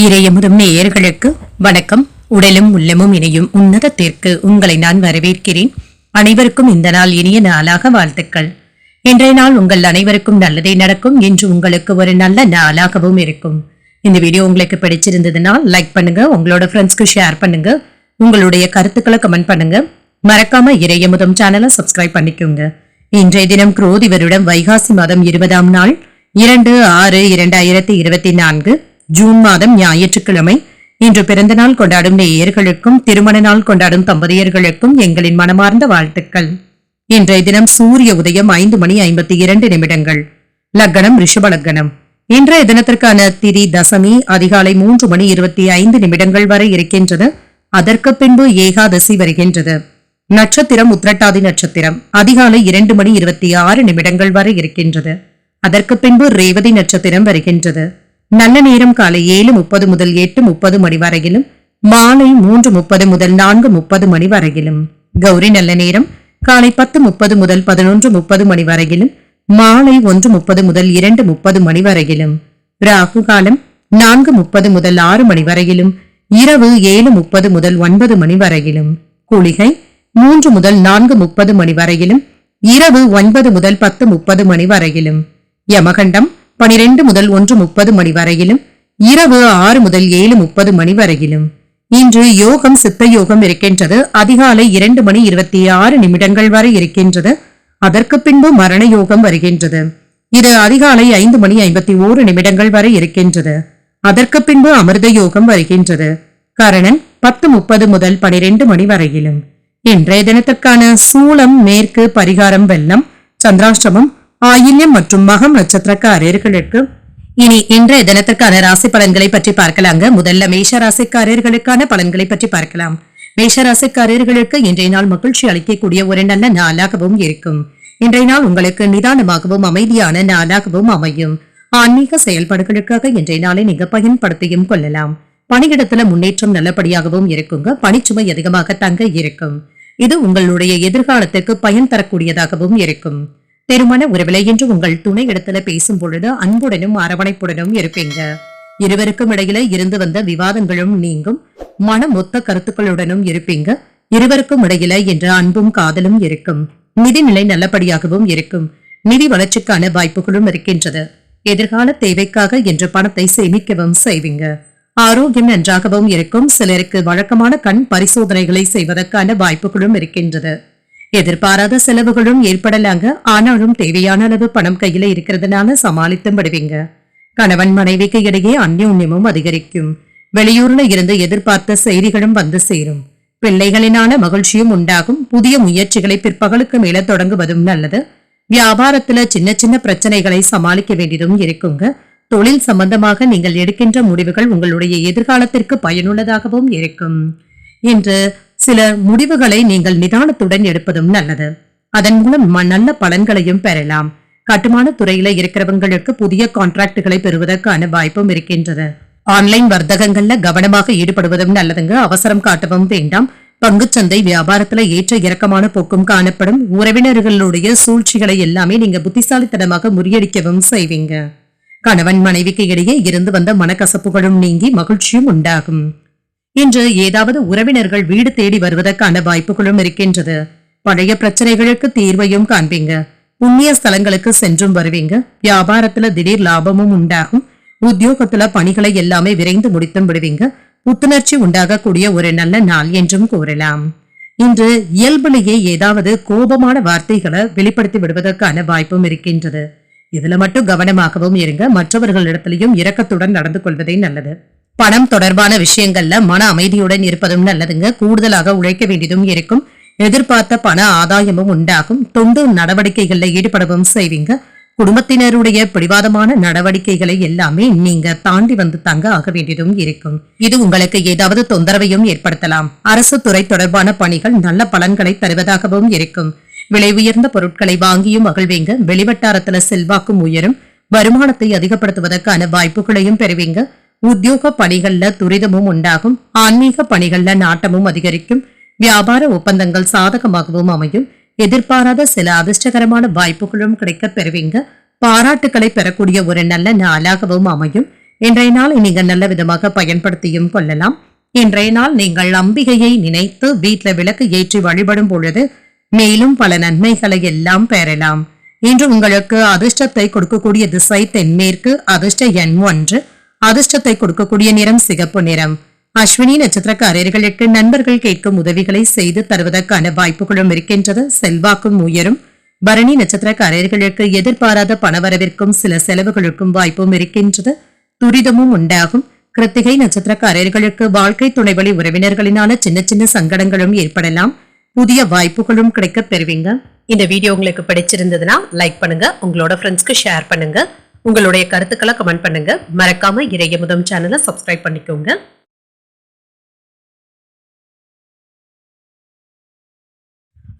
இறையமுதும் நேயர்களுக்கு வணக்கம். உடலும் உள்ளமும் இணையும் உன்னதத்திற்கு உங்களை நான் வரவேற்கிறேன். அனைவருக்கும் இந்த நாள் இனிய நாளாக வாழ்த்துக்கள். இன்றைய நாள் உங்கள் அனைவருக்கும் நல்லதே நடக்கும் என்று உங்களுக்கு ஒரு நல்ல நாளாகவும் இருக்கும். இந்த வீடியோ உங்களுக்கு பிடிச்சிருந்ததுனால் லைக் பண்ணுங்க, உங்களோட ஃப்ரெண்ட்ஸ்க்கு ஷேர் பண்ணுங்க, உங்களுடைய கருத்துக்களை கமெண்ட் பண்ணுங்க. மறக்காம இறையமுதும் சேனலை சப்ஸ்கிரைப் பண்ணிக்கோங்க. இன்றைய தினம் குரோதி வருடம் வைகாசி மாதம் 20ஆம் நாள் 2/6/2024 ஜூன் மாதம் ஞாயிற்றுக்கிழமை. இன்று பிறந்த நாள் கொண்டாடும் நேயர்களுக்கும் திருமண நாள் கொண்டாடும் தம்பதியர்களுக்கும் எங்களின் மனமார்ந்த வாழ்த்துக்கள். இன்றைய தினம் சூரிய உதயம் 5:52. லக்னம் ரிஷப லக்னம். இன்றைய தினத்திற்கான திதி தசமி அதிகாலை 3:25 வரை இருக்கின்றது. அதற்கு பின்பு ஏகாதசி வருகின்றது. நட்சத்திரம் உத்திரட்டாதி நட்சத்திரம் அதிகாலை 2:26 வரை இருக்கின்றது. அதற்கு பின்பு ரேவதி நட்சத்திரம் வருகின்றது. நல்ல நேரம் காலை 7:30 முதல் 8:30 மணி வரையிலும், மாலை 3:30 முதல் 4:30 மணி வரையிலும். கௌரி நல்ல நேரம் காலை 10:30 முதல் 11:30 மணி வரையிலும், மாலை 1:30 முதல் 2:30 மணி வரையிலும். ராகு காலம் 4:30 முதல் 6 மணி வரையிலும், இரவு 7:30 முதல் 9 மணி வரையிலும். குளிகை 3 முதல் 4:30 மணி வரையிலும், இரவு 9 முதல் 10:30 மணி வரையிலும். யமகண்டம் 12 முதல் 1:30 மணி வரையிலும், இரவு 6 முதல் 7:30 மணி வரையிலும். இன்று யோகம் சித்த யோகம் இருக்கின்றது. அதிகாலை 2:26 வரை இருக்கின்றது. அதற்கு பின்பு மரண யோகம் வருகின்றது. இது அதிகாலை 5:51 வரை இருக்கின்றது. அதற்கு பின்பு அமிர்த யோகம் வருகின்றது. கரணன் 10:30 முதல் 12 மணி வரையிலும். இன்றைய தினத்திற்கான சூலம் மேற்கு, பரிகாரம் வெள்ளம், சந்திராஷ்டமம் ஆயில்யம் மற்றும் மகம் நட்சத்திரக்காரர்களுக்கு. இனி இன்றைய தினத்திற்கான ராசி பலன்களை பற்றி பார்க்கலாங்க. முதல்ல மேஷ ராசிக்காரர்களுக்கான பலன்களை பற்றி பார்க்கலாம். மேஷ ராசிக்காரர்களுக்கு இன்றைய நாள் மகிழ்ச்சி அளிக்கக்கூடிய ஒரு நல்ல நாளாகவும் இருக்கும். இன்றைய நாள் உங்களுக்கு நிதானமாகவும் அமைதியான நாளாகவும் அமையும். ஆன்மீக செயல்பாடுகளுக்காக இன்றைய நாளை நீங்க பயன்படுத்தியும் கொள்ளலாம். பணியிடத்துல முன்னேற்றம் நல்லபடியாகவும் இருக்குங்க. பணிச்சுமை அதிகமாக தங்க இருக்கும். இது உங்களுடைய எதிர்காலத்திற்கு பயன் தரக்கூடியதாகவும் இருக்கும். திருமண உறவிலை என்று உங்கள் துணை இடத்துல பேசும் பொழுது அன்புடனும் அரவணைப்புடனும் இருப்பீங்க. இருவருக்கும் இடையில இருந்து வந்த விவாதங்களும் நீங்கும். மன மொத்த கருத்துக்களுடனும் இருப்பீங்க. இருவருக்கும் இடையில என்ற அன்பும் காதலும் இருக்கும். நிதிநிலை நல்லபடியாகவும் இருக்கும். நிதி வளர்ச்சிக்கான வாய்ப்புகளும் இருக்கின்றது. எதிர்கால தேவைக்காக என்று பணத்தை சேமிக்கவும் செய்வீங்க. ஆரோக்கியம் நன்றாகவும் இருக்கும். சிலருக்கு வழக்கமான கண் பரிசோதனைகளை செய்வதற்கான வாய்ப்புகளும் இருக்கின்றது. எதிர்பாராத செலவுகளும் ஏற்படலாங்க. ஆனாலும் தேவையான அளவு பணம் கையில இருக்கிறதுனால சமாளித்து விடுவீங்க. கணவன் மனைவிக்கு இடையே அந்யோன்யமும் அதிகரிக்கும். வெளியூர்ல இருந்து எதிர்பார்த்த செய்திகளும் வந்து சேரும். பிள்ளைகளினால மகிழ்ச்சியும் உண்டாகும். புதிய முயற்சிகளை பிற்பகலுக்கு மேல தொடங்குவதும் நல்லது. வியாபாரத்துல சின்ன சின்ன பிரச்சனைகளை சமாளிக்க வேண்டியதும் இருக்குங்க. தொழில் சம்பந்தமாக நீங்கள் எடுக்கின்ற முடிவுகள் உங்களுடைய எதிர்காலத்திற்கு பயனுள்ளதாகவும் இருக்கும். இன்று சில முடிவுகளை நீங்கள் நிதானத்துடன் எடுப்பதும் நல்லது. அதன் மூலம் நல்ல பலன்களையும் பெறலாம். கட்டுமான துறையில இருக்கிறவங்களுக்கு புதிய கான்ட்ராக்டுகளை பெறுவதற்கான வாய்ப்பும் இருக்கின்றது. ஆன்லைன் வர்த்தகங்கள்ல கவனமாக ஈடுபடுவதும் நல்லதுங்க. அவசரம் காட்டவும் வேண்டாம். பங்குச்சந்தை வியாபாரத்துல ஏற்ற இறக்கமான போக்கும் காணப்படும். உறவினர்களுடைய சூழ்ச்சிகளை எல்லாமே நீங்க புத்திசாலித்தனமாக முறியடிக்கவும் செய்வீங்க. கணவன் மனைவிக்கு இடையே இருந்து வந்த மனக்கசப்புகளும் நீங்கி மகிழ்ச்சியும் உண்டாகும். இன்று ஏதாவது உறவினர்கள் வீடு தேடி வருவதற்கான வாய்ப்புகளும் இருக்கின்றது. பழைய பிரச்சனைகளுக்கு தீர்வையும் காண்பீங்க. புண்ணிய ஸ்தலங்களுக்கு சென்றும் வருவீங்க. வியாபாரத்துல திடீர் லாபமும் உண்டாகும். உத்தியோகத்துல பணிகளை எல்லாமே விரைந்து முடித்தும் விடுவீங்க. புத்துணர்ச்சி உண்டாகக்கூடிய ஒரு நல்ல நாள் என்றும் கூறலாம். இன்று இயல்பிலேயே ஏதாவது கோபமான வார்த்தைகளை வெளிப்படுத்தி விடுவதற்கான வாய்ப்பும் இருக்கின்றது. இதுல மட்டும் கவனமாகவும் இருங்க. மற்றவர்களிடத்திலையும் இரக்கத்துடன் நடந்து கொள்வதே நல்லது. பணம் தொடர்பான விஷயங்கள்ல மன அமைதியுடன் இருப்பதும் நல்லதுங்க. கூடுதலாக உழைக்க வேண்டியதும் இருக்கும். எதிர்பார்த்த பண ஆதாயமும் உண்டாகும். தொண்டு நடவடிக்கைகள்ல ஈடுபடவும் செய்வீங்க. குடும்பத்தினருடைய பிடிவாதமான நடவடிக்கைகளை எல்லாமே நீங்க தாண்டி வந்து தங்க ஆக வேண்டியதும் இருக்கும். இது உங்களுக்கு ஏதாவது தொந்தரவையும் ஏற்படுத்தலாம். அரசு துறை தொடர்பான பணிகள் நல்ல பலன்களை தருவதாகவும் இருக்கும். விலை உயர்ந்த பொருட்களை வாங்கியும் மகிழ்வீங்க. வெளிவட்டாரத்துல செல்வாக்கும் உயரும். வருமானத்தை அதிகப்படுத்துவதற்கான வாய்ப்புகளையும் பெறுவீங்க. உத்தியோக பணிகள்ல துரிதமும் உண்டாகும். ஆன்மீக பணிகள்ல நாட்டமும் அதிகரிக்கும். வியாபார ஒப்பந்தங்கள் சாதகமாகவும் அமையும். எதிர்பாராத சில அதிர்ஷ்டகரமான வாய்ப்புகளும் கிடைக்க பெறுவீங்க. பாராட்டுக்களை பெறக்கூடிய ஒரு நல்ல நாளாகவும் அமையும். இன்றைய நாள் நீங்கள் நல்ல விதமாக பயன்படுத்தியும் கொள்ளலாம். இன்றைய நாள் நீங்கள் அம்பிகையை நினைத்து வீட்டில் விளக்கு ஏற்றி வழிபடும் பொழுது மேலும் பல நன்மைகளை எல்லாம் பெறலாம். இன்று உங்களுக்கு அதிர்ஷ்டத்தை கொடுக்கக்கூடிய திசை தென்மேற்கு, அதிர்ஷ்ட எண் 1, அதிர்ஷ்டத்தை கொடுக்கக்கூடிய நிறம் சிகப்பு நிறம். அஸ்வினி நட்சத்திரக்காரர்களுக்கு நண்பர்கள் கேட்கும் உதவிகளை செய்து தருவதற்கான வாய்ப்புகளும் இருக்கின்றது. செல்வாக்கும் உயரும். பரணி நட்சத்திரக்காரர்களுக்கு எதிர்பாராத பணவரவிற்கும் சில செலவுகளுக்கும் வாய்ப்பும் இருக்கின்றது. துரிதமும் உண்டாகும். கிருத்திகை நட்சத்திரக்காரர்களுக்கு வாழ்க்கை துணைவழி உறவினர்களினால சின்ன சின்ன சங்கடங்களும் ஏற்படலாம். புதிய வாய்ப்புகளும் கிடைக்க பெறுவீங்க. இந்த வீடியோ உங்களுக்கு பிடிச்சிருந்ததுன்னா லைக் பண்ணுங்க, உங்களோட ஃப்ரெண்ட்ஸ்க்கு ஷேர் பண்ணுங்க, உங்களுடைய கருத்துக்களை கமெண்ட் பண்ணுங்க. மறக்காம இறையமுதம் சேனலை சப்ஸ்கிரைப் பண்ணிக்கோங்க.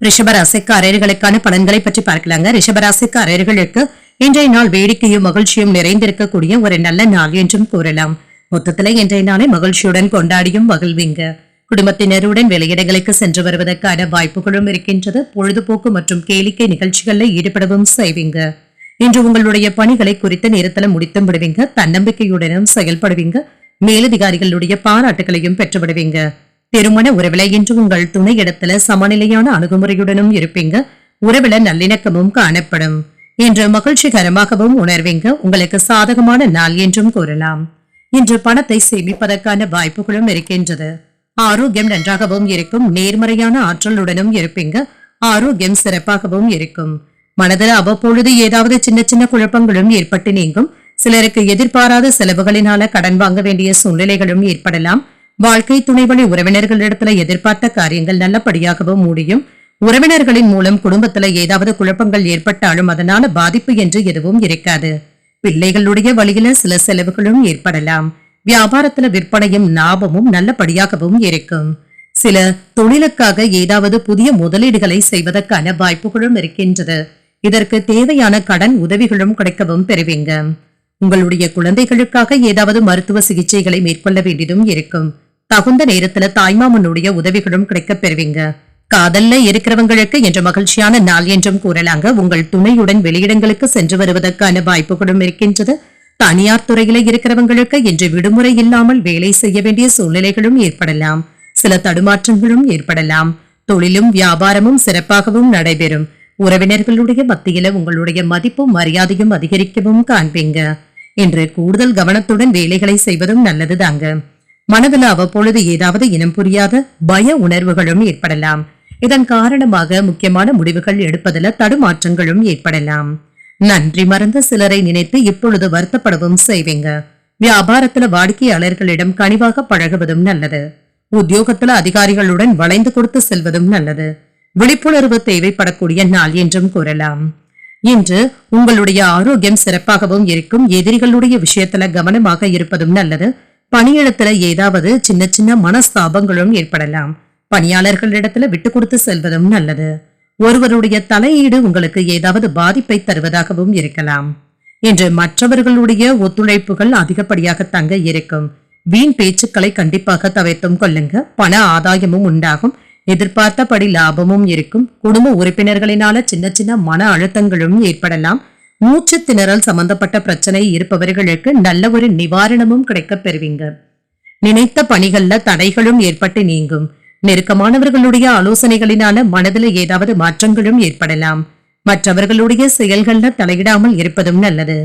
ரிஷபராசிக்காரர்களுக்கான பலன்களை பற்றி பார்க்கலாங்க. ரிஷபராசிக்காரர்களுக்கு இன்றைய நாள் வேடிக்கையும் மகிழ்ச்சியும் நிறைந்திருக்கக்கூடிய ஒரு நல்ல நாள் என்றும் கூறலாம். மொத்தத்துல இன்றைய நாளை மகிழ்ச்சியுடன் கொண்டாடியும் மகிழ்வீங்க. குடும்பத்தினருடன் வெளியிடங்களுக்கு சென்று வருவதற்கான வாய்ப்புகளும் இருக்கின்றது. பொழுதுபோக்கு மற்றும் கேளிக்கை நிகழ்ச்சிகளில் ஈடுபடவும் செய்வீங்க. இன்று உங்களுடைய பணிகளை குறித்த நேரத்தில் முடித்தும் விடுவீங்க. தன்னம்பிக்கையுடனும் செயல்படுவீங்க. மேலதிகாரிகளுடைய பாராட்டுகளையும் பெற்றுவிடுவீங்க. திருமண உறவில இன்று உங்கள் துணை இடத்துல சமநிலையான அணுகுமுறையுடனும் இருப்பீங்க. உறவில நல்லிணக்கமும் காணப்படும். இன்று மகிழ்ச்சிகரமாகவும் உணர்வீங்க. உங்களுக்கு சாதகமான நாள் என்றும் கூறலாம். இன்று பணத்தை சேமிப்பதற்கான வாய்ப்புகளும் இருக்கின்றது. ஆரோக்கியம் நன்றாகவும் இருக்கும். நேர்மறையான ஆற்றலுடனும் இருப்பீங்க. ஆரோக்கியம் சிறப்பாகவும் இருக்கும். மனதில் அவ்வப்பொழுது ஏதாவது சின்ன சின்ன குழப்பங்களும் ஏற்பட்டு நீங்கும். சிலருக்கு எதிர்பாராத செலவுகளினால கடன் வாங்க வேண்டிய சூழ்நிலைகளும் ஏற்படலாம். வாழ்க்கை துணைவழி உறவினர்களிடத்துல எதிர்பார்த்த காரியங்கள் நல்லபடியாகவும் முடியும். உறவினர்களின் மூலம் குடும்பத்துல ஏதாவது குழப்பங்கள் ஏற்பட்டாலும் அதனால பாதிப்பு என்று எதுவும் இருக்காது. பிள்ளைகளுடைய வழியில சில செலவுகளும் ஏற்படலாம். வியாபாரத்துல விற்பனையும் லாபமும் நல்லபடியாகவும் இருக்கும். சில தொழிலுக்காக ஏதாவது புதிய முதலீடுகளை செய்வதற்கான வாய்ப்புகளும் இருக்கின்றது. இதற்கு தேவையான கடன் உதவிகளும் கிடைக்கவும் பெறுவீங்க. உங்களுடைய குழந்தைகளுக்காக ஏதாவது மருத்துவ சிகிச்சைகளை மேற்கொள்ள வேண்டியதும் இருக்கும். தகுந்த நேரத்துல தாய்மாமனுடைய உதவிகளும் கிடைக்க பெறுவீங்க. காதல்ல இருக்கிறவங்களுக்கு என்ற மகிழ்ச்சியான நாள் என்றும் கூறலாங்க. உங்கள் துணையுடன் வெளியிடங்களுக்கு சென்று வருவதற்கான வாய்ப்புகளும் இருக்கின்றது. தனியார் துறையில இருக்கிறவங்களுக்கு இன்று விடுமுறை இல்லாமல் வேலை செய்ய வேண்டிய சூழ்நிலைகளும் ஏற்படலாம். சில தடுமாற்றங்களும் ஏற்படலாம். தொழிலும் வியாபாரமும் சிறப்பாகவும் நடைபெறும். உறவினர்களுடைய மத்தியில உங்களுடைய மதிப்பும் மரியாதையும் அதிகரிக்கவும் காண்பீங்க. இன்று கூடுதல் கவனத்துடன் வேலைகளை செய்வதும் நல்லதுதாங்க. மனதில் அவ்வப்பொழுது ஏதாவது இனம் புரியாத பய உணர்வுகளும் ஏற்படலாம். இதன் காரணமாக முக்கியமான முடிவுகள் எடுப்பதில் தடுமாற்றங்களும் ஏற்படலாம். நன்றி மறந்த சிலரை நினைத்து இப்பொழுது வருத்தப்படவும் செய்வீங்க. வியாபாரத்துல வாடிக்கையாளர்களிடம் கனிவாக பழகுவதும் நல்லது. உத்தியோகத்துல அதிகாரிகளுடன் வளைந்து கொடுத்து செல்வதும் நல்லது. விழிப்புணர்வு தேவைப்படக்கூடிய நாள் என்றும் கூறலாம். இன்று உங்களுடைய ஆரோக்கியம் சிறப்பாகவும் இருக்கும். எதிரிகளுடைய விஷயத்துல கவனமாக இருப்பதும் நல்லது. பணியிடத்துல ஏதாவது சின்ன சின்ன மனஸ்தாபங்களும் ஏற்படலாம். பணியாளர்களிடத்துல விட்டு கொடுத்து செல்வதும் நல்லது. ஒருவருடைய தலையீடு உங்களுக்கு ஏதாவது பாதிப்பை தருவதாகவும் இருக்கலாம். இன்று மற்றவர்களுடைய ஒத்துழைப்புகள் அதிகப்படியாக தங்க இருக்கும். வீண் பேச்சுக்களை கண்டிப்பாக தவிர்த்தும் கொள்ளுங்க. பண ஆதாயமும் உண்டாகும். எதிர்பார்த்தபடி லாபமும் இருக்கும். குடும்ப உறுப்பினர்களினால சின்ன சின்ன மன அழுத்தங்களும் ஏற்படலாம். மூச்சு திணறல் சம்பந்தப்பட்ட பிரச்சனை இருப்பவர்களுக்கு நல்ல ஒரு நிவாரணமும் கிடைக்க பெறுவீங்க. நினைத்த பணிகள்ல தடைகளும் ஏற்பட்டு நீங்கும். நெருக்கமானவர்களுடைய ஆலோசனைகளினால மனதில் ஏதாவது மாற்றங்களும் ஏற்படலாம். மற்றவர்களுடைய செயல்கள்ல தலையிடாமல் இருப்பதும் நல்லது.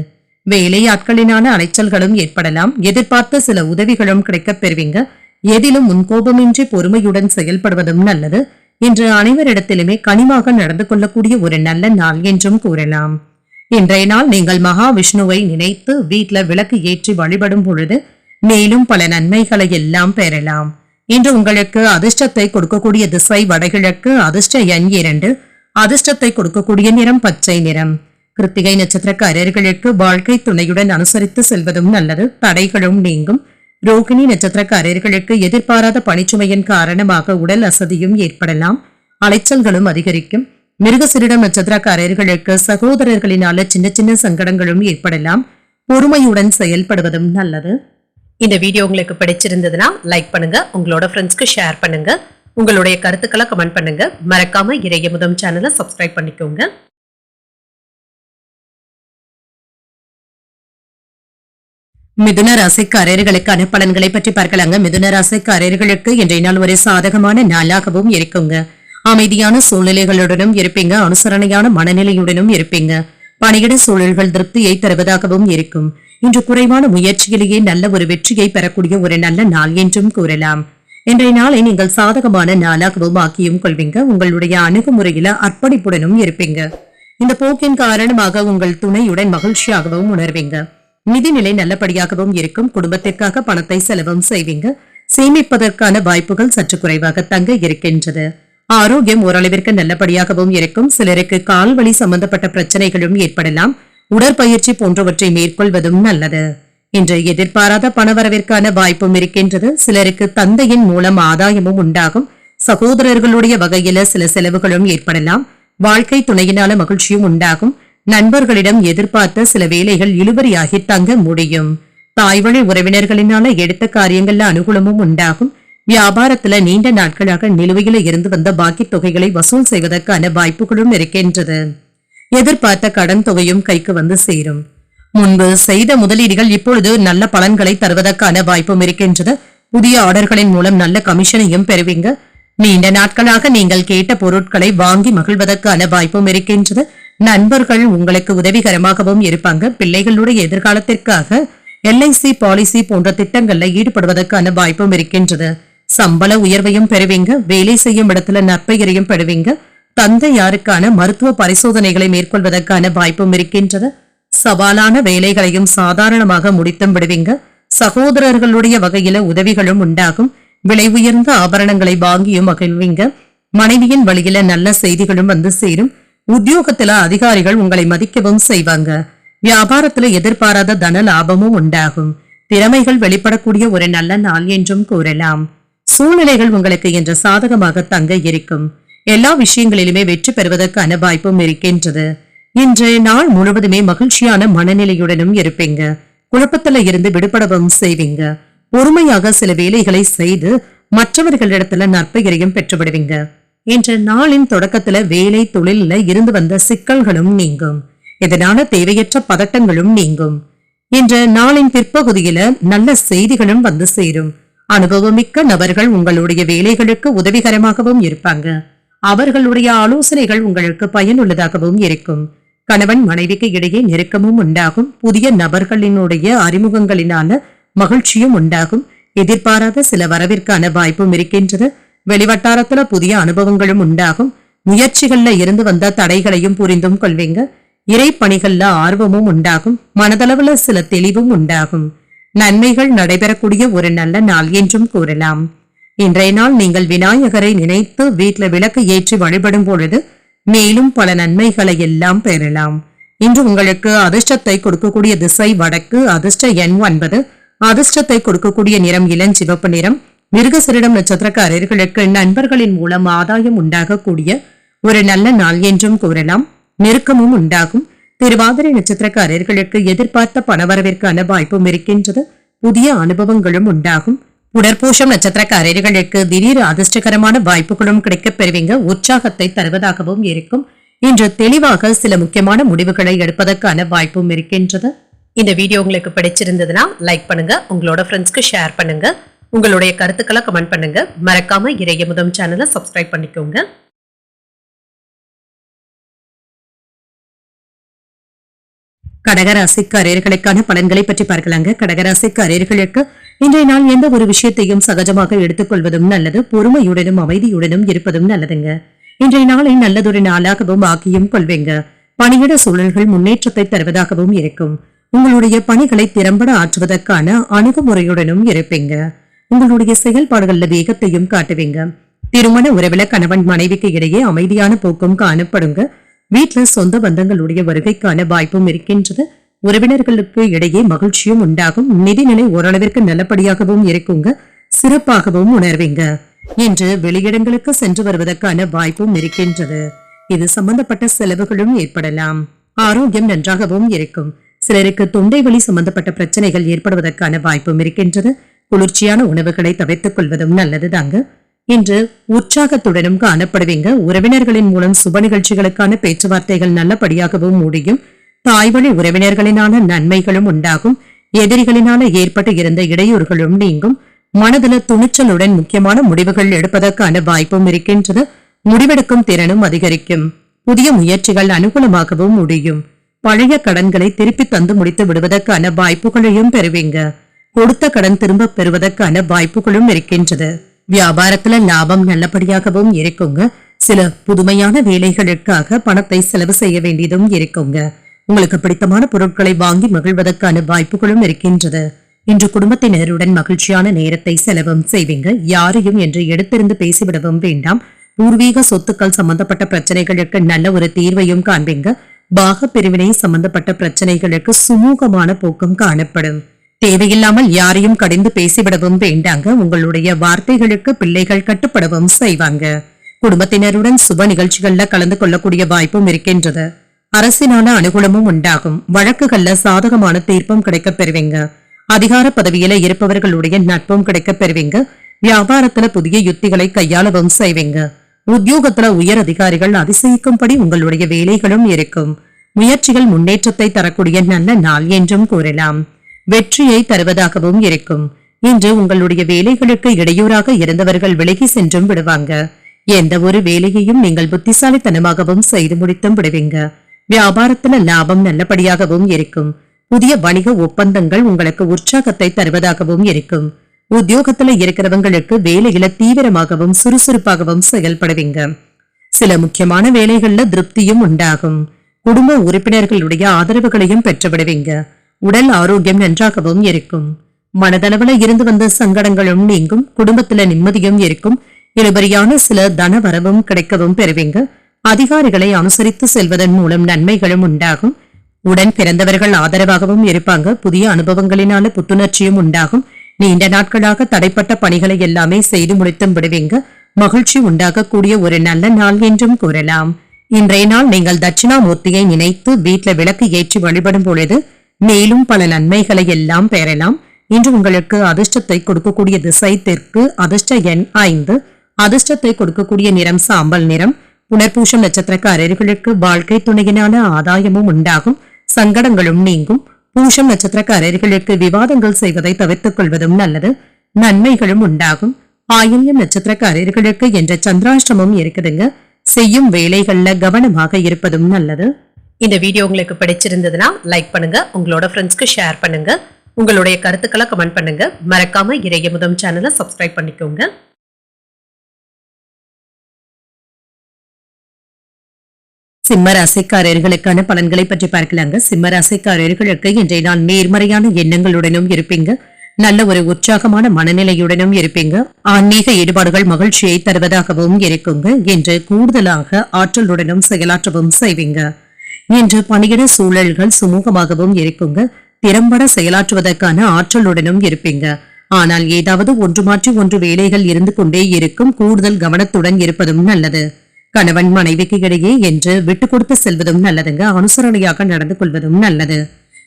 வேலையாட்களினான அலைச்சல்களும் ஏற்படலாம். எதிர்பார்த்த சில உதவிகளும் கிடைக்க பெறுவீங்க. எதிலும் முன்கோபமின்றி பொறுமையுடன் செயல்படுவதும் நல்லது. இன்று அனைவரிடத்திலுமே கனிவாக நடந்து கொள்ளக்கூடிய ஒரு நல்ல நாள் என்றும் கூறலாம். இன்றைய நாள் நீங்கள் மகாவிஷ்ணுவை நினைத்து வீட்டுல விளக்கு ஏற்றி வழிபடும் பொழுது மேலும் பல நன்மைகளை எல்லாம் பெறலாம். இன்று உங்களுக்கு அதிர்ஷ்டத்தை கொடுக்கக்கூடிய திசை வடகிழக்கு, அதிர்ஷ்ட எண் 2, அதிர்ஷ்டத்தை கொடுக்கக்கூடிய நிறம் பச்சை நிறம். கிருத்திகை நட்சத்திரக்காரர்களுக்கு வாழ்க்கை துணையுடன் அனுசரித்து செல்வதும் நல்லது. தடைகளும் நீங்கும். ரோகிணி நட்சத்திரக்காரர்களுக்கு எதிர்பாராத பணிச்சுமையின் காரணமாக உடல் அசதியும் ஏற்படலாம். அலைச்சல்களும் அதிகரிக்கும். மிருகசிரிடம் நட்சத்திரக்காரர்களுக்கு சகோதரர்களினால சின்ன சின்ன சங்கடங்களும் ஏற்படலாம். பொறுமையுடன் செயல்படுவதும் நல்லது. இந்த வீடியோ உங்களுக்கு பிடிச்சிருந்ததுன்னா லைக் பண்ணுங்க, உங்களோட ஃப்ரெண்ட்ஸ்க்கு ஷேர் பண்ணுங்க, உங்களுடைய கருத்துக்களை கமெண்ட் பண்ணுங்க. மறக்காம இறையமுதம் சேனலை சப்ஸ்கிரைப் பண்ணிக்கோங்க. மிதுன ராசிக்காரர்களுக்கான பலன்களை பற்றி பார்க்கலாங்க. மிதுன ராசிக்காரர்களுக்கு இன்றைய நாள் ஒரு சாதகமான நாளாகவும் இருக்குங்க. அமைதியான சூழ்நிலைகளுடனும் இருப்பீங்க. அனுசரணையான மனநிலையுடனும் இருப்பீங்க. பணியிட சூழல்கள் திருப்தியை தருவதாகவும் இருக்கும். இன்று குறைவான முயற்சியிலேயே நல்ல ஒரு வெற்றியை பெறக்கூடிய ஒரு நல்ல நாள் என்றும் கூறலாம். இன்றைய நாளை நீங்கள் சாதகமான நாளாகவும் ஆக்கியும் கொள்வீங்க. உங்களுடைய அணுகுமுறையில அர்ப்பணிப்புடனும் இருப்பீங்க. இந்த போக்கின் காரணமாக உங்கள் துணையுடன் மகிழ்ச்சியாகவும் உணர்வீங்க. நிதிநிலை நல்லபடியாகவும் இருக்கும். குடும்பத்திற்காக பணத்தை செலவும் செய்வீங்க. சேமிப்பதற்கான வாய்ப்புகள் சற்று குறைவாக தங்க இருக்கின்றது. ஆரோக்கியம் ஓரளவிற்கு நல்லபடியாகவும் இருக்கும். சிலருக்கு கால்வலி சம்பந்தப்பட்ட பிரச்சனைகளும் ஏற்படலாம். உடற்பயிற்சி போன்றவற்றை மேற்கொள்வதும் நல்லது. இன்று எதிர்பாராத பணவரவிற்கான வாய்ப்பும் இருக்கின்றது. சிலருக்கு தந்தையின் மூலம் ஆதாயமும் உண்டாகும். சகோதரர்களுடைய வகையில சில செலவுகளும் ஏற்படலாம். வாழ்க்கை துணையினால மகிழ்ச்சியும் உண்டாகும். நண்பர்களிடம் எதிர்பார்த்த சில வேலைகள் இழுபறியாகி தங்க முடியும். தாய்வழி உறவினர்களினால எடுத்த காரியங்கள்ல அனுகூலமும் உண்டாகும். வியாபாரத்துல நீண்ட நாட்களாக நிலுவையில இருந்து வந்த பாக்கி தொகைகளை வசூல் செய்வதற்கான வாய்ப்புகளும் இருக்கின்றது. எதிர்பார்த்த கடன் தொகையும் கைக்கு வந்து சேரும். முன்பு செய்த முதலீடுகள் இப்பொழுது நல்ல பலன்களை தருவதற்கான வாய்ப்பும் இருக்கின்றது. புதிய ஆர்டர்களின் மூலம் நல்ல கமிஷனையும் பெறுவீங்க. நீண்ட நாட்களாக நீங்கள் கேட்ட பொருட்களை வாங்கி மகிழ்வதற்கான வாய்ப்பும் இருக்கின்றது. நண்பர்கள் உங்களுக்கு உதவிகரமாகவும் இருப்பாங்க. பிள்ளைகளுடைய எதிர்காலத்திற்காக LIC பாலிசி போன்ற திட்டங்கள்ல ஈடுபடுவதற்கான வாய்ப்பும் இருக்கின்றது. சம்பள உயர்வையும் பெறுவீங்க. வேலை செய்யும் இடத்துல நற்பெயரையும் பெறுவீங்க. தந்தையாருக்கான மருத்துவ பரிசோதனைகளை மேற்கொள்வதற்கான வாய்ப்பும் இருக்கின்றது. சவாலான வேலைகளையும் சாதாரணமாக முடித்தும் விடுவீங்க. சகோதரர்களுடைய வகையில உதவிகளும் உண்டாகும். விலை உயர்ந்த ஆபரணங்களை வாங்கியும் மகிழ்வீங்க. மனைவியின் வழியில நல்ல செய்திகளும் வந்து சேரும். உத்தியோகத்துல அதிகாரிகள் உங்களை மதிக்கவும் செய்வாங்க. வியாபாரத்துல எதிர்பாராத தன லாபமும் உண்டாகும். திறமைகள் வெளிப்படக்கூடிய ஒரு நல்ல நாள் என்றும் கூறலாம். சூழ்நிலைகள் உங்களுக்கு இன்று சாதகமாக தங்க இருக்கும். எல்லா விஷயங்களிலுமே வெற்றி பெறுவதற்கான வாய்ப்பும் இருக்கின்றது. இன்றைய நாள் முழுவதுமே மகிழ்ச்சியான மனநிலையுடனும் இருப்பீங்க. குழப்பத்துல இருந்து விடுபடவும் செய்வீங்க. பொறுமையாக சில வேலைகளை செய்து மற்றவர்களிடத்துல நற்பெயரையும் பெற்றுவிடுவீங்க. இன்ற நாளின் தொடக்கத்துல வேலை தொழில இருந்து வந்த சிக்கல்களும் நீங்கும். இதனால தேவையற்ற பதட்டங்களும் நீங்கும். இன்ற நாளின் பிற்பகுதியில நல்ல செய்திகளும் வந்து சேரும். அனுபவமிக்க நபர்கள் உங்களுடைய வேலைகளுக்கு உதவிகரமாகவும் இருப்பாங்க. அவர்களுடைய ஆலோசனைகள் உங்களுக்கு பயனுள்ளதாகவும் இருக்கும். கணவன் மனைவிக்கு இடையே நெருக்கமும் உண்டாகும். புதிய நபர்களினுடைய அறிமுகங்களினால மகிழ்ச்சியும் உண்டாகும். எதிர்பாராத சில வரவிற்கான வாய்ப்பும் இருக்கின்றது. வெளிவட்டாரத்துல புதிய அனுபவங்களும் உண்டாகும். முயற்சிகள்ல இருந்து வந்த தடைகளையும் புரிந்தும் கொள்வீங்க. இறை பணிகள்ல ஆர்வமும் உண்டாகும். மனதளவுல சில தெளிவும் உண்டாகும். நன்மைகள் நடைபெறக்கூடிய ஒரு நல்ல நாள் என்றும் கூறலாம். இன்றைய நாள் நீங்கள் விநாயகரை நினைத்து வீட்டுல விளக்கு ஏற்றி வழிபடும் பொழுது மேலும் பல நன்மைகளை எல்லாம் பெறலாம். இன்று உங்களுக்கு அதிர்ஷ்டத்தை கொடுக்கக்கூடிய திசை வடக்கு. அதிர்ஷ்ட எண் 9. அதிர்ஷ்டத்தை கொடுக்கக்கூடிய நிறம் இளஞ்சிவப்பு நிறம். மிருகசீரிடம் நட்சத்திரக்காரர்களுக்கு நண்பர்களின் மூலம் ஆதாயம் உண்டாகக்கூடிய ஒரு நல்ல நாள் என்றும் கூறலாம். நெருக்கமும் உண்டாகும். திருவாதிரை நட்சத்திரக்காரர்களுக்கு எதிர்பார்த்த பணவரவிற்கான வாய்ப்பும் இருக்கின்றது. புதிய அனுபவங்களும் உண்டாகும். உடற்பூஷம் நட்சத்திரக்காரர்களுக்கு திடீர் அதிர்ஷ்டகரமான வாய்ப்புகளும் கிடைக்கப் பெறுவீங்க. உற்சாகத்தை தருவதாகவும் இருக்கும். இன்று தெளிவாக சில முக்கியமான முடிவுகளை எடுப்பதற்கான வாய்ப்பும் இருக்கின்றது. இந்த வீடியோ உங்களுக்கு பிடிச்சிருந்ததுன்னா லைக் பண்ணுங்க. உங்களோட ஃப்ரெண்ட்ஸ்க்கு ஷேர் பண்ணுங்க. உங்களுடைய கருத்துக்களை கமெண்ட் பண்ணுங்க. மறக்காம இறையமுதம் சேனலை சப்ஸ்கிரைப் பண்ணிக்கோங்க. கடகராசிக்காரர்களுக்கான பலன்களை பற்றி பார்க்கலாங்க. கடகராசிக்காரர்களுக்கு இன்றைய நாள் எந்த ஒரு விஷயத்தையும் சகஜமாக எடுத்துக்கொள்வதும் நல்லது. பொறுமையுடனும் அமைதியுடனும் இருப்பதும் நல்லதுங்க. இன்றைய நாளை நல்லதொரு நாளாகவும் ஆக்கியும் கொள்வீங்க. பணியிட சூழல்கள் முன்னேற்றத்தை தருவதாகவும் இருக்கும். உங்களுடைய பணிகளை திறம்பட ஆற்றுவதற்கான அணுகுமுறையுடனும் இருப்பீங்க. உங்களுடைய செயல்பாடுகள்ல வேகத்தையும் காட்டுவீங்க. திருமண உறவுல கணவன் மனைவிக்கு இடையே அமைதியான போக்கும் காணப்படுங்க. வீட்டுல சொந்த பந்தங்களுடைய வருகைக்கான வாய்ப்பும் இருக்கின்றது. உறவினர்களுக்கு இடையே மகிழ்ச்சியும் உண்டாகும். நிதிநிலை ஓரளவிற்கு நல்லபடியாகவும் இருக்குங்க. சிறப்பாகவும் உணர்வீங்க. இன்று வெளியிடங்களுக்கு சென்று வருவதற்கான வாய்ப்பும் இருக்கின்றது. இது சம்பந்தப்பட்ட செலவுகளும் ஏற்படலாம். ஆரோக்கியம் நன்றாகவும் இருக்கும். சிலருக்கு தொண்டை வலி சம்பந்தப்பட்ட பிரச்சனைகள் ஏற்படுவதற்கான வாய்ப்பும் இருக்கின்றது. குளிர்ச்சியான உணவுகளை தவிர்த்துக் கொள்வதும் நல்லதுதாங்க. இன்று உற்சாகத்துடனும் காணப்படுவீங்க. உறவினர்களின் மூலம் சுப நிகழ்ச்சிகளுக்கான பேச்சுவார்த்தைகள் நல்லபடியாகவும் முடியும். தாய்வழி உறவினர்களினான நன்மைகளும் உண்டாகும். எதிரிகளினால ஏற்பட்டு இருந்த இடையூறுகளும் நீங்கும். மனதில துணிச்சலுடன் முக்கியமான முடிவுகள் எடுப்பதற்கான வாய்ப்பும் இருக்கின்றது. முடிவெடுக்கும் திறனும் அதிகரிக்கும். புதிய முயற்சிகள் அனுகூலமாகவும் முடியும். பழைய கடன்களை திருப்பி தந்து முடித்து விடுவதற்கான வாய்ப்புகளையும் பெறுவீங்க. கொடுத்த கடன் திரும்ப பெறுவதற்கான வாய்ப்புகளும் இருக்கின்றது. வியாபாரத்துல லாபம் நல்லபடியாகவும் இருக்குங்க. சில புதுமையான வேலைகளுக்காக பணத்தை செலவு செய்ய வேண்டியதும் இருக்குங்க. உங்களுக்கு பிடித்தமான பொருட்களை வாங்கி மகிழ்வதற்கான வாய்ப்புகளும் இருக்கின்றது. இன்று குடும்பத்தினருடன் மகிழ்ச்சியான நேரத்தை செலவும் செய்வீங்க. யாரையும் என்று எடுத்திருந்து பேசிவிடவும் வேண்டாம். பூர்வீக சொத்துக்கள் சம்பந்தப்பட்ட பிரச்சனைகளுக்கு நல்ல ஒரு தீர்வையும் காண்பீங்க. பாக பிரிவினை சம்பந்தப்பட்ட பிரச்சனைகளுக்கு சுமூகமான போக்கும் காணப்படும். தேவையில்லாமல் யாரையும் கடிந்து பேசிவிடவும் வேண்டாங்க. உங்களுடைய வார்த்தைகளுக்கு பிள்ளைகள் கட்டுப்படவும் செய்வாங்க. குடும்பத்தினருடன் சுப நிகழ்ச்சிகள்ல கலந்து கொள்ளக்கூடிய வாய்ப்பும் இருக்கின்றது. அரசினால அனுகூலமும் உண்டாகும். வழக்குகள்ல சாதகமான தீர்ப்பும் கிடைக்கப் பெறுவீங்க. அதிகார பதவியில இருப்பவர்களுடைய நட்பும் கிடைக்கப் பெறுவீங்க. வியாபாரத்துல புதிய யுத்திகளை கையாளவும் செய்வீங்க. உத்தியோகத்துல உயர் அதிகாரிகள் அதிசயிக்கும்படி உங்களுடைய வேலைகளும் இருக்கும். முயற்சிகள் முன்னேற்றத்தை தரக்கூடிய நல்ல நாள் என்றும் கூறலாம். வெற்றியை தருவதாகவும் இருக்கும். இன்று உங்களுடைய வேலைகளுக்கு இடையூறாக இருந்தவர்கள் விலகி சென்றும் விடுவாங்க. எந்த ஒரு வேலையையும் நீங்கள் புத்திசாலித்தனமாகவும் செய்து முடித்தும் விடுவீங்க. வியாபாரத்துல லாபம் நல்லபடியாகவும் இருக்கும். புதிய வணிக ஒப்பந்தங்கள் உங்களுக்கு உற்சாகத்தை தருவதாகவும் இருக்கும். உத்தியோகத்துல இருக்கிறவங்களுக்கு வேலையில தீவிரமாகவும் சுறுசுறுப்பாகவும் செயல்படுவீங்க. சில முக்கியமான வேலைகள்ல திருப்தியும் உண்டாகும். குடும்ப உறுப்பினர்களுடைய ஆதரவுகளையும் பெற்றுவிடுவீங்க. உடல் ஆரோக்கியம் நன்றாகவும் இருக்கும். மனதளவுல இருந்து வந்த சங்கடங்களும் நீங்கும். குடும்பத்துல நிம்மதியும் இருக்கும். இழுபறியான சில தன வரவும் கிடைக்கவும் பெறுவீங்க. அதிகாரிகளை அனுசரித்து செல்வதன் மூலம் நன்மைகளும் உண்டாகும். உடன் பிறந்தவர்கள் ஆதரவாகவும் இருப்பாங்க. புதிய அனுபவங்களினால புத்துணர்ச்சியும் உண்டாகும். நீண்ட நாட்களாக தடைப்பட்ட பணிகளை எல்லாமே செய்து முடித்தும் விடுவீங்க. மகிழ்ச்சி உண்டாகக்கூடிய ஒரு நல்ல நாள் என்றும் கூறலாம். இன்றைய நாள் நீங்கள் தட்சிணாமூர்த்தியை நினைத்து வீட்டில் விளக்கு ஏற்றி வழிபடும் பொழுது மேலும் பல நன்மைகளை எல்லாம் பெறலாம். இன்று உங்களுக்கு அதிர்ஷ்டத்தை கொடுக்கக்கூடிய திசை தெற்கு. அதிர்ஷ்ட எண் 5. அதிர்ஷ்டத்தை கொடுக்கக்கூடிய நிறம் சாம்பல் நிறம். புனர்பூசம் நட்சத்திரக்காரர்களுக்கு வாழ்க்கை துணையினான ஆதாயமும் உண்டாகும். சங்கடங்களும் நீங்கும். பூஷம் நட்சத்திரக்காரர்களுக்கு விவாதங்கள் செய்வதை தவிர்த்துக் கொள்வதும் நல்லது. நன்மைகளும் உண்டாகும். ஆயில்யம் நட்சத்திரக்காரர்களுக்கு என்ற சந்திராஷ்டமம் இருக்குதுங்க. செய்யும் வேலைகள்ல கவனமாக இருப்பதும் நல்லது. இந்த வீடியோ உங்களுக்கு பிடிச்சிருந்ததுன்னா லைக் பண்ணுங்க. உங்களோட ஃப்ரெண்ட்ஸ்க்கு ஷேர் பண்ணுங்க. உங்களுடைய கருத்துக்களை கமெண்ட் பண்ணுங்க. மறக்காம இறையமுதம் சேனலை சப்ஸ்கிரைப் பண்ணிக்கோங்க. சிம்ம ராசிக்காரர்களுக்கான பலன்களை பற்றி பார்க்கலாங்க. சிம்ம ராசிக்காரர்களுக்கு இன்றைய நாள் நேர்மறையான எண்ணங்களுடனும் இருப்பீங்க. நல்ல ஒரு உற்சாகமான மனநிலையுடனும் இருப்பீங்க. ஆன்மீக ஈடுபாடுகள் மகிழ்ச்சியை தருவதாகவும் இருக்குங்க. இன்று கூடுதலாக ஆற்றலுடனும் செயலாற்றவும் செய்வீங்க. இன்று பணியிட சூழல்கள் சுமூகமாகவும் இருக்குங்க. திறம்பட செயலாற்றுவதற்கான ஆற்றலுடனும் இருப்பீங்க. ஆனால் ஏதாவது ஒன்று மாற்றி ஒன்று வேலைகள் இருந்து கொண்டே இருக்கும். கூடுதல் கவனத்துடன் இருப்பதும் நல்லது. கணவன் மனைவிக்கு இடையே என்று விட்டு கொடுத்து செல்வதும் நல்லதுங்க. அனுசரணையாக நடந்து கொள்வதும் நல்லது.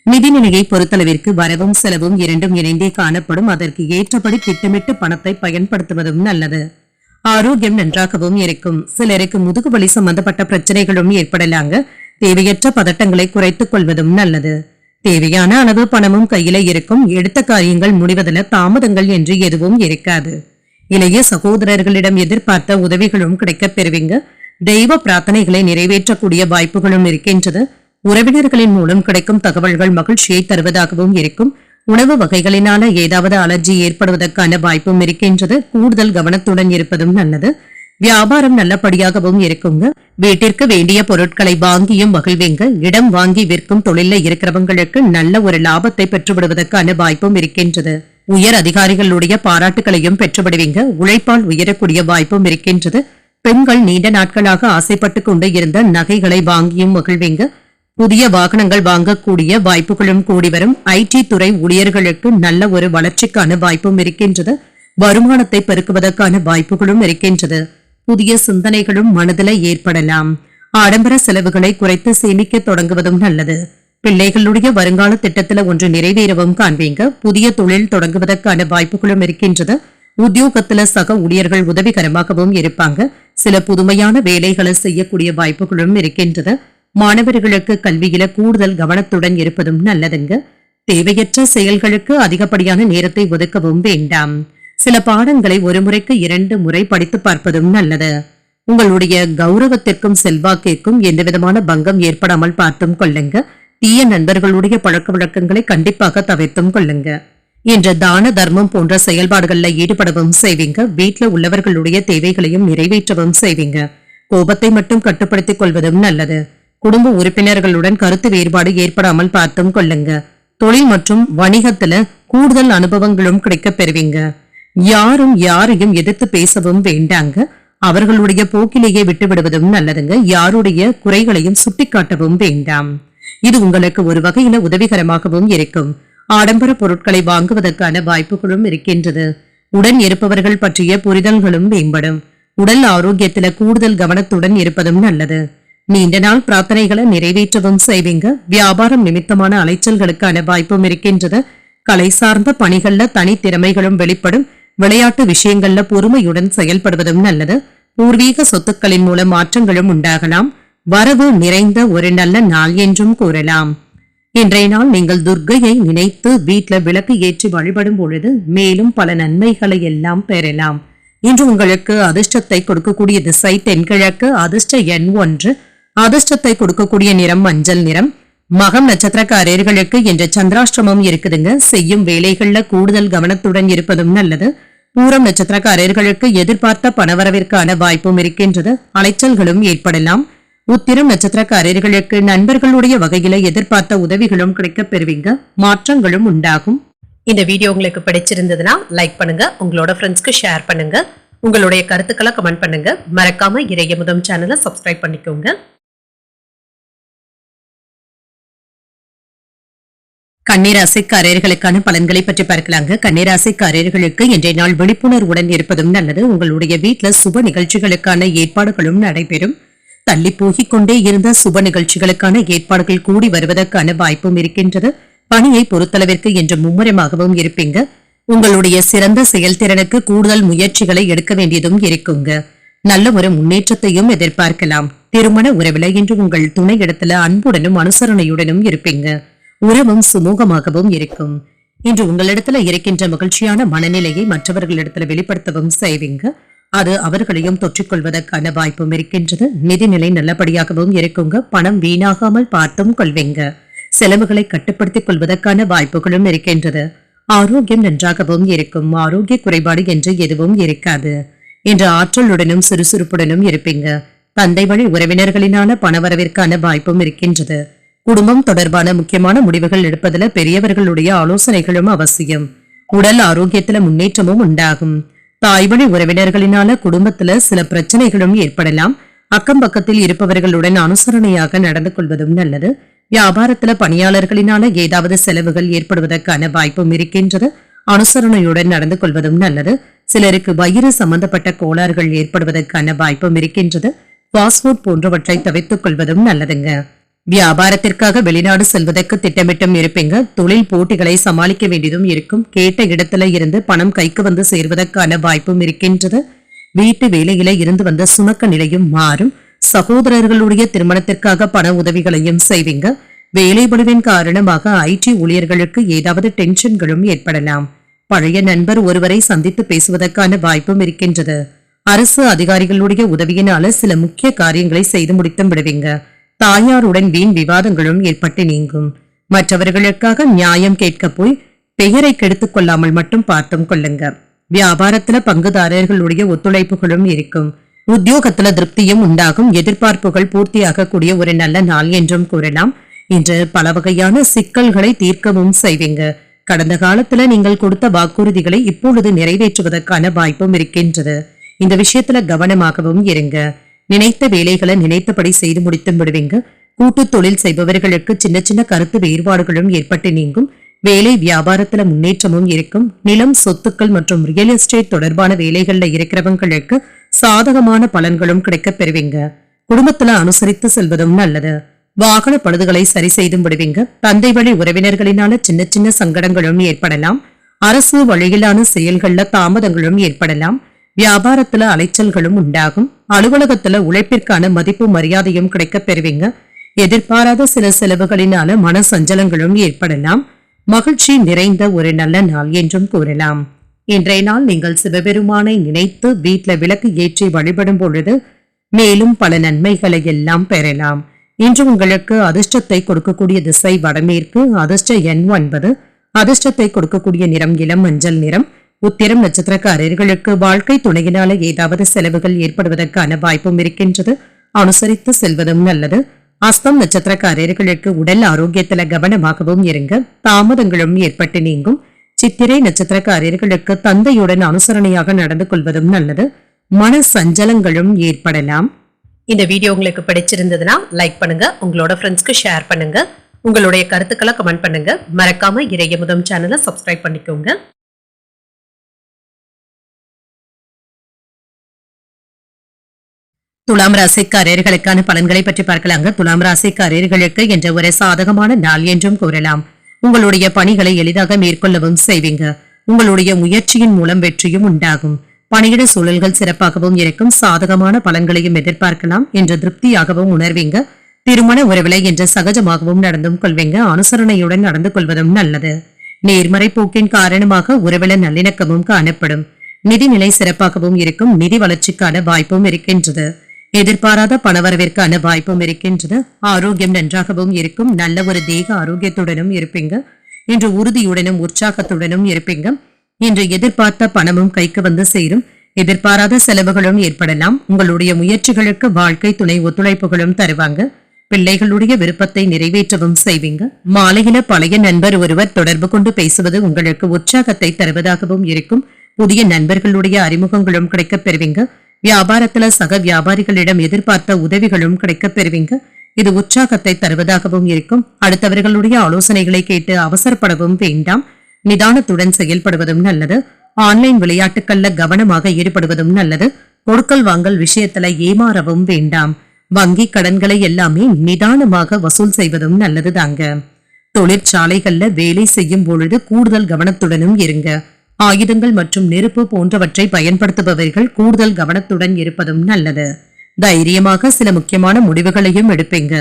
நிதிநிலையை பொறுத்தளவிற்கு வரவும் செலவும் இரண்டும் இணைந்தே காணப்படும். அதற்கு ஏற்றபடி திட்டமிட்டு பணத்தை பயன்படுத்துவதும் நல்லது. ஆரோக்கியம் நன்றாகவும் இருக்கும். சிலருக்கு முதுகு வலி சம்பந்தப்பட்ட பிரச்சனைகளும் ஏற்படலாங்க. தேவையற்ற பதட்டங்களை குறைத்துக் கொள்வதும் நல்லது. தேவையான அளவு பணமும் கையில இருக்கும். எடுத்த காரியங்கள் முடிவதில் தாமதங்கள் என்று எதுவும் இருக்காது. இளைய சகோதரர்களிடம் எதிர்பார்த்த உதவிகளும் கிடைக்கப் பெறுவீங்க. தெய்வ பிரார்த்தனைகளை நிறைவேற்றக்கூடிய வாய்ப்புகளும் இருக்கின்றது. உறவினர்களின் மூலம் கிடைக்கும் தகவல்கள் மகிழ்ச்சியை தருவதாகவும் இருக்கும். உணவு வகைகளினால ஏதாவது அலர்ஜி ஏற்படுவதற்கான வாய்ப்பும் இருக்கின்றது. கூடுதல் கவனத்துடன் இருப்பதும் நல்லது. வியாபாரம் நல்லபடியாகவும் இருக்குங்க. வீட்டிற்கு வேண்டிய பொருட்களை வாங்கியும் மகிழ்வீங்க. இடம் வாங்கி விற்கும் தொழில இருக்கிறவங்களுக்கு நல்ல ஒரு லாபத்தை பெற்றுவிடுவதற்கான வாய்ப்பும் இருக்கின்றது. உயர் அதிகாரிகளுடைய பாராட்டுகளையும் பெற்றுவிடுவீங்க. உழைப்பால் உயரக்கூடிய வாய்ப்பும் இருக்கின்றது. பெண்கள் நீண்ட நாட்களாக ஆசைப்பட்டுக் கொண்டு இருந்த நகைகளை வாங்கியும் மகிழ்வீங்க. புதிய வாகனங்கள் வாங்கக்கூடிய வாய்ப்புகளும் கூடி வரும். ஐடி துறை ஊழியர்களுக்கு நல்ல ஒரு வளர்ச்சிக்கான வாய்ப்பும் இருக்கின்றது. வருமானத்தை பெருக்குவதற்கான வாய்ப்புகளும் இருக்கின்றது. புதிய சிந்தனைகளும் மனதில் ஏற்படலாம். ஆடம்பர செலவுகளை குறைத்து சேமிக்க தொடங்குவதும் நல்லது. பிள்ளைகளுடைய வருங்கால திட்டத்துல ஒன்று நிறைவேறவும் காண்பீங்க. புதிய தொழில் தொடங்குவதற்கான வாய்ப்புகளும் இருக்கின்றது. உத்தியோகத்துல சக ஊழியர்கள் உதவிகரமாகவும் இருப்பாங்க. சில புதுமையான வேலைகளை செய்யக்கூடிய வாய்ப்புகளும் இருக்கின்றது. மாணவர்களுக்கு கல்வியில கூடுதல் கவனத்துடன் இருப்பதும் நல்லதுங்க. தேவையற்ற செயல்களுக்கு அதிகப்படியான நேரத்தை ஒதுக்கவும் வேண்டாம். சில பாடங்களை ஒரு முறைக்கு 2 முறை படித்து பார்ப்பதும் நல்லது. உங்களுடைய கௌரவத்திற்கும் செல்வாக்கிற்கும் எந்தவிதமான பங்கம் ஏற்படாமல் பார்த்தும் கொள்ளுங்க. தீய நண்பர்களுடைய பழக்க வழக்கங்களை கண்டிப்பாக தவிர்த்தும் கொள்ளுங்க. என்ற தான தர்மம் போன்ற செயல்பாடுகள்ல ஈடுபடவும் செய்வீங்க. வீட்டுல உள்ளவர்களுடைய தேவைகளையும் நிறைவேற்றவும் செய்வீங்க. கோபத்தை மட்டும் கட்டுப்படுத்திக் கொள்வதும் நல்லது. குடும்ப உறுப்பினர்களுடன் கருத்து வேறுபாடு ஏற்படாமல் பார்த்தும் கொள்ளுங்க. தொழில் மற்றும் வணிகத்துல கூடுதல் அனுபவங்களும் கிடைக்கப் பெறுவீங்க. யாரும் யாரையும் எதிர்த்து பேசவும் வேண்டாங்க. அவர்களுடைய போக்கிலேயே விட்டு விடுவதும் நல்லதுங்க. யாருடைய குறைகளையும் சுட்டிக்காட்டவும் வேண்டாம். இது உங்களுக்கு ஒரு வகையில உதவிகரமாகவும் இருக்கும். ஆடம்பர பொருட்களை வாங்குவதற்கான வாய்ப்புகளும் இருக்கின்றது. உடன் இருப்பவர்கள் பற்றிய புரிதல்களும் மேம்படும். உடல் ஆரோக்கியத்தில கூடுதல் கவனத்துடன் இருப்பதும் நல்லது. நீண்ட நாள் பிரார்த்தனைகளை நிறைவேற்றவும் செய்வீங்க. வியாபாரம் நிமித்தமான அலைச்சல்களுக்கான வாய்ப்பும் இருக்கின்றது. கலை சார்ந்த பணிகள்ல தனித்திறமைகளும் வெளிப்படும். விளையாட்டு விஷயங்கள்ல பொறுமையுடன் செயல்படுவதும் நல்லது. பூர்வீக சொத்துக்களின் மூலம் மாற்றங்களும் உண்டாகலாம். வரவு நிறைந்த ஒரு நல்ல நாள் என்றும் கூறலாம். இன்றைய நாள் நீங்கள் துர்க்கையை நினைத்து வீட்டில் விளக்கு ஏற்றி வழிபடும் பொழுது மேலும் பல நன்மைகளை எல்லாம் பெறலாம். இன்று உங்களுக்கு அதிர்ஷ்டத்தை கொடுக்கக்கூடிய திசை தென்கிழக்கு. அதிர்ஷ்ட எண் 1. அதிர்ஷ்டத்தை கொடுக்கக்கூடிய நிறம் மஞ்சள் நிறம். மகம் நட்சத்திரக்காரர்களுக்கு இன்று சந்திராஷ்டிரமம் இருக்குதுங்க. செய்யும் வேலைகள்ல கூடுதல் கவனத்துடன் இருப்பதும் நல்லது. பூரம் நட்சத்திரக்காரர்களுக்கு எதிர்பார்த்த பணவரவிற்கான வாய்ப்பும் இருக்கின்றது. அலைச்சல்களும் ஏற்படலாம். உத்திரம் நட்சத்திரக்காரர்களுக்கு நண்பர்களுடைய வகையில எதிர்பார்த்த உதவிகளும் கிடைக்கப் பெறுவீங்க. மாற்றங்களும் உண்டாகும். இந்த வீடியோ உங்களுக்கு பிடிச்சிருந்ததுன்னா லைக் பண்ணுங்க. உங்களோட ஃப்ரெண்ட்ஸ்க்கு ஷேர் பண்ணுங்க. உங்களுடைய கருத்துக்களை கமெண்ட் பண்ணுங்க. மறக்காம இறையமுதம் சேனலை சப்ஸ்கிரைப் பண்ணிக்கோங்க. கன்னிராசிக்காரர்களுக்கான பலன்களை பற்றி பார்க்கலாங்க. கன்னிராசிக்காரர்களுக்கு இன்றைய நாள் விழிப்புணர்வுடன் இருப்பதும் நல்லது. உங்களுடைய வீட்டுல சுப நிகழ்ச்சிகளுக்கான ஏற்பாடுகளும் நடைபெறும். தள்ளி போகிக் கொண்டே இருந்த சுப நிகழ்ச்சிகளுக்கான ஏற்பாடுகள் கூடி வருவதற்கான வாய்ப்பும் இருக்கின்றது. பணியை பொறுத்தளவிற்கு இன்று மும்முரமாகவும் இருப்பீங்க. உங்களுடைய சிறந்த செயல்திறனுக்கு கூடுதல் முயற்சிகளை எடுக்க வேண்டியதும் இருக்குங்க. நல்ல ஒரு முன்னேற்றத்தையும் எதிர்பார்க்கலாம். திருமண உறவில இன்று உங்கள் துணை இடத்துல அன்புடனும் அனுசரணையுடனும் இருப்பீங்க. உறவும் சுமூகமாகவும் இருக்கும். இன்று உங்களிடத்துல இருக்கின்ற மகிழ்ச்சியான மனநிலையை மற்றவர்களிடத்துல வெளிப்படுத்தவும் செய்வீங்க. அது அவர்களையும் தொற்றிக்கொள்வதற்கான வாய்ப்பும் இருக்கின்றது. நிதிநிலை நல்லபடியாகவும் இருக்குங்க. பணம் வீணாகாமல் பார்த்தும் கொள்வீங்க. செலவுகளை கட்டுப்படுத்திக் கொள்வதற்கான வாய்ப்புகளும் இருக்கின்றது. ஆரோக்கியம் நன்றாகவும் இருக்கும். ஆரோக்கிய குறைபாடு என்று எதுவும் இருக்காது. இன்று ஆற்றலுடனும் சுறுசுறுப்புடனும் இருப்பீங்க. தந்தை வழி உறவினர்களினால பணவரவிற்கான வாய்ப்பும் இருக்கின்றது. குடும்பம் தொடர்பான முக்கியமான முடிவுகள் எடுப்பதில் பெரியவர்களுடைய ஆலோசனைகளும் அவசியம். உடல் ஆரோக்கியத்துல முன்னேற்றமும் உண்டாகும். தாய்வழி உறவினர்களினால குடும்பத்துல சில பிரச்சனைகளும் ஏற்படலாம். அக்கம் பக்கத்தில் இருப்பவர்களுடன் அனுசரணையாக நடந்து கொள்வதும் நல்லது. வியாபாரத்துல பணியாளர்களினால ஏதாவது செலவுகள் ஏற்படுவதற்கான வாய்ப்பும் இருக்கின்றது. அனுசரணையுடன் நடந்து கொள்வதும் நல்லது. சிலருக்கு வயிறு சம்பந்தப்பட்ட கோளாறுகள் ஏற்படுவதற்கான வாய்ப்பும் இருக்கின்றது. பாஸ்போர்ட் போன்றவற்றை தவிர்த்துக் கொள்வதும் நல்லதுங்க. வியாபாரத்திற்காக வெளிநாடு செல்வதற்கு திட்டமிட்டும் இருப்பீங்க. தொழில் போட்டிகளை சமாளிக்க வேண்டியதும் இருக்கும். கேட்ட இடத்துல இருந்து பணம் கைக்கு வந்து சேர்வதற்கான வாய்ப்பும் இருக்கின்றது. வீட்டு வேலையில இருந்து வந்த சுணக்க நிலையும் மாறும். சகோதரர்களுடைய திருமணத்திற்காக பண உதவிகளையும் செய்வீங்க. வேலைபடுவின் காரணமாக IT ஊழியர்களுக்கு ஏதாவது டென்ஷன்களும் ஏற்படலாம். பழைய நண்பர் ஒருவரை சந்தித்து பேசுவதற்கான வாய்ப்பும் இருக்கின்றது. அரசு அதிகாரிகளுடைய உதவியினால சில முக்கிய காரியங்களை செய்து முடித்தும் விடுவீங்க. தாயாருடன் வீண் விவாதங்களும் ஏற்பட்டு நீங்கும். மற்றவர்களுக்காக நியாயம் கேட்க போய் பெயரை கெடுத்துக் கொள்ளாமல் மட்டும் பார்த்தும் கொள்ளுங்க. வியாபாரத்துல பங்குதாரர்களுடைய ஒத்துழைப்புகளும் இருக்கும். உத்தியோகத்துல திருப்தியும் உண்டாகும். எதிர்பார்ப்புகள் பூர்த்தியாகக்கூடிய ஒரு நல்ல நாள் என்றும் கூறலாம். இன்று பல வகையான சிக்கல்களை தீர்க்கவும் செய்வீங்க. கடந்த காலத்துல நீங்கள் கொடுத்த வாக்குறுதிகளை இப்பொழுது நிறைவேற்றுவதற்கான வாய்ப்பும் இருக்கின்றது. இந்த விஷயத்துல கவனமாகவும் இருங்க. நினைத்த வேலைகளை நினைத்தபடி செய்து முடித்தும் விடுவீங்க. கூட்டு தொழில் செய்பவர்களுக்கு சின்ன சின்ன கருத்து வேறுபாடுகளும் ஏற்பட்டு நீங்கும். வேலை வியாபாரத்துல முன்னேற்றமும் இருக்கும். நிலம் சொத்துக்கள் மற்றும் ரியல் எஸ்டேட் தொடர்பான வேலைகள்ல இருக்கிறவங்களுக்கு சாதகமான பலன்களும் கிடைக்கப் பெறுவீங்க. குடும்பத்துல அனுசரித்து செல்வதும் நல்லது. வாகன பழுதுகளை சரி செய்தும் விடுவீங்க. தந்தை வழி உறவினர்களினால சின்ன சின்ன சங்கடங்களும் ஏற்படலாம். அரசு வழியிலான செயல்கள்ல தாமதங்களும் ஏற்படலாம். வியாபாரத்துல அலைச்சல்களும் உண்டாகும். அலுவலகத்துல உழைப்பிற்கான மதிப்பு மரியாதையும் கிடைக்கப் பெறுவீங்க. எதிர்பாராத சில செலவுகளினால மன சஞ்சலங்களும் ஏற்படலாம். மகிழ்ச்சி நிறைந்த ஒரு நல்ல நாள் என்றும் கூறலாம். இன்றைய நாள் நீங்கள் சிவபெருமானை நினைத்து வீட்ல விளக்கு ஏற்றி வழிபடும் பொழுது மேலும் பல நன்மைகளை எல்லாம் பெறலாம். இன்று உங்களுக்கு அதிர்ஷ்டத்தை கொடுக்கக்கூடிய திசை வடமேற்கு, அதிர்ஷ்ட எண் 9, அதிர்ஷ்டத்தை கொடுக்கக்கூடிய நிறம் இளம் மஞ்சள் நிறம். உத்திரம் நட்சத்திரக்காரர்களுக்கு வாழ்க்கை துணையினால ஏதாவது செலவுகள் ஏற்படுவதற்கான வாய்ப்பும் இருக்கின்றது. அனுசரித்து செல்வதும் நல்லது. அஸ்தம் நட்சத்திரக்காரர்களுக்கு உடல் ஆரோக்கியத்துல கவனமாகவும் இருங்க. தாமதங்களும் ஏற்பட்டு நீங்கும். சித்திரை நட்சத்திரக்காரர்களுக்கு தந்தையுடன் அனுசரணையாக நடந்து கொள்வதும் நல்லது. மன சஞ்சலங்களும் ஏற்படலாம். இந்த வீடியோ உங்களுக்கு பிடிச்சிருந்ததுன்னா லைக் பண்ணுங்க, உங்களோட ஃப்ரெண்ட்ஸ்க்கு ஷேர் பண்ணுங்க, உங்களுடைய கருத்துக்களை கமெண்ட் பண்ணுங்க. மறக்காம இறையமுதம் சேனலை சப்ஸ்கிரைப் பண்ணிக்கோங்க. துலாம் ராசிக்காரர்களுக்கான பலன்களை பற்றி பார்க்கலாங்க. துலாம் ராசிக்காரர்களுக்கு என்ற ஒரு சாதகமான நாள் என்றும் கூறலாம். உங்களுடைய பணிகளை எளிதாக மேற்கொள்ளவும் செய்வீங்க. உங்களுடைய முயற்சியின் மூலம் வெற்றியும் உண்டாகும். பணியிட சூழல்கள் சிறப்பாகவும் இருக்கும். சாதகமான பலன்களையும் எதிர்பார்க்கலாம் என்ற திருப்தியாகவும் உணர்வீங்க. திருமண உறவிலை என்ற சகஜமாகவும் நடந்தும் கொள்வீங்க. அனுசரணையுடன் நடந்து கொள்வதும் நல்லது. நேர்மறை போக்கின் காரணமாக உறவில நல்லிணக்கமும் காணப்படும். நிதிநிலை சிறப்பாகவும் இருக்கும். நிதி வளர்ச்சிக்கான வாய்ப்பும் இருக்கின்றது. எதிர்பாராத பணவரவிற்கான வாய்ப்பும் இருக்கின்றது. ஆரோக்கியம் நன்றாகவும் இருக்கும். நல்ல ஒரு தேக ஆரோக்கியத்துடனும் இருப்பீங்க. இன்று உறுதியுடனும் உற்சாகத்துடனும் இருப்பீங்க. இன்று எதிர்பார்த்த பணமும் கைக்கு வந்து சேரும். எதிர்பாராத செலவுகளும் ஏற்படலாம். உங்களுடைய முயற்சிகளுக்கு வாழ்க்கை துணை ஒத்துழைப்புகளும் தருவாங்க. பிள்ளைகளுடைய விருப்பத்தை நிறைவேற்றவும் செய்வீங்க. மாலையில பழைய நண்பர் ஒருவர் தொடர்பு கொண்டு பேசுவது உங்களுக்கு உற்சாகத்தை தருவதாகவும் இருக்கும். புதிய நண்பர்களுடைய அறிமுகங்களும் கிடைக்கப் பெறுவீங்க. வியாபாரத்துல சக வியாபாரிகளிடம் எதிர்பார்த்த உதவிகளும் கிடைக்கப் பெறுவீங்க. இது உற்சாகத்தை தருவதாகவும் இருக்கும். அடுத்தவர்களுடைய ஆலோசனைகளை கேட்டு அவசரப்படவும் வேண்டாம். நிதானத்துடன் செயல்படுவதும் நல்லது. ஆன்லைன் விளையாட்டுக்கள்ல கவனமாக ஈடுபடுவதும் நல்லது. கொடுக்கல் வாங்கல் விஷயத்துல ஏமாறவும் வேண்டாம். வங்கி கடன்களை எல்லாமே நிதானமாக வசூல் செய்வதும் நல்லது தாங்க. தொழிற்சாலைகள்ல வேலை செய்யும் பொழுது கூடுதல் கவனத்துடனும் இருங்க. ஆயுதங்கள் மற்றும் நெருப்பு போன்றவற்றை பயன்படுத்துபவர்கள் கூடுதல் கவனத்துடன் இருப்பதும் நல்லது. தைரியமாக சில முக்கியமான முடிவுகளையும் எடுப்பீங்க.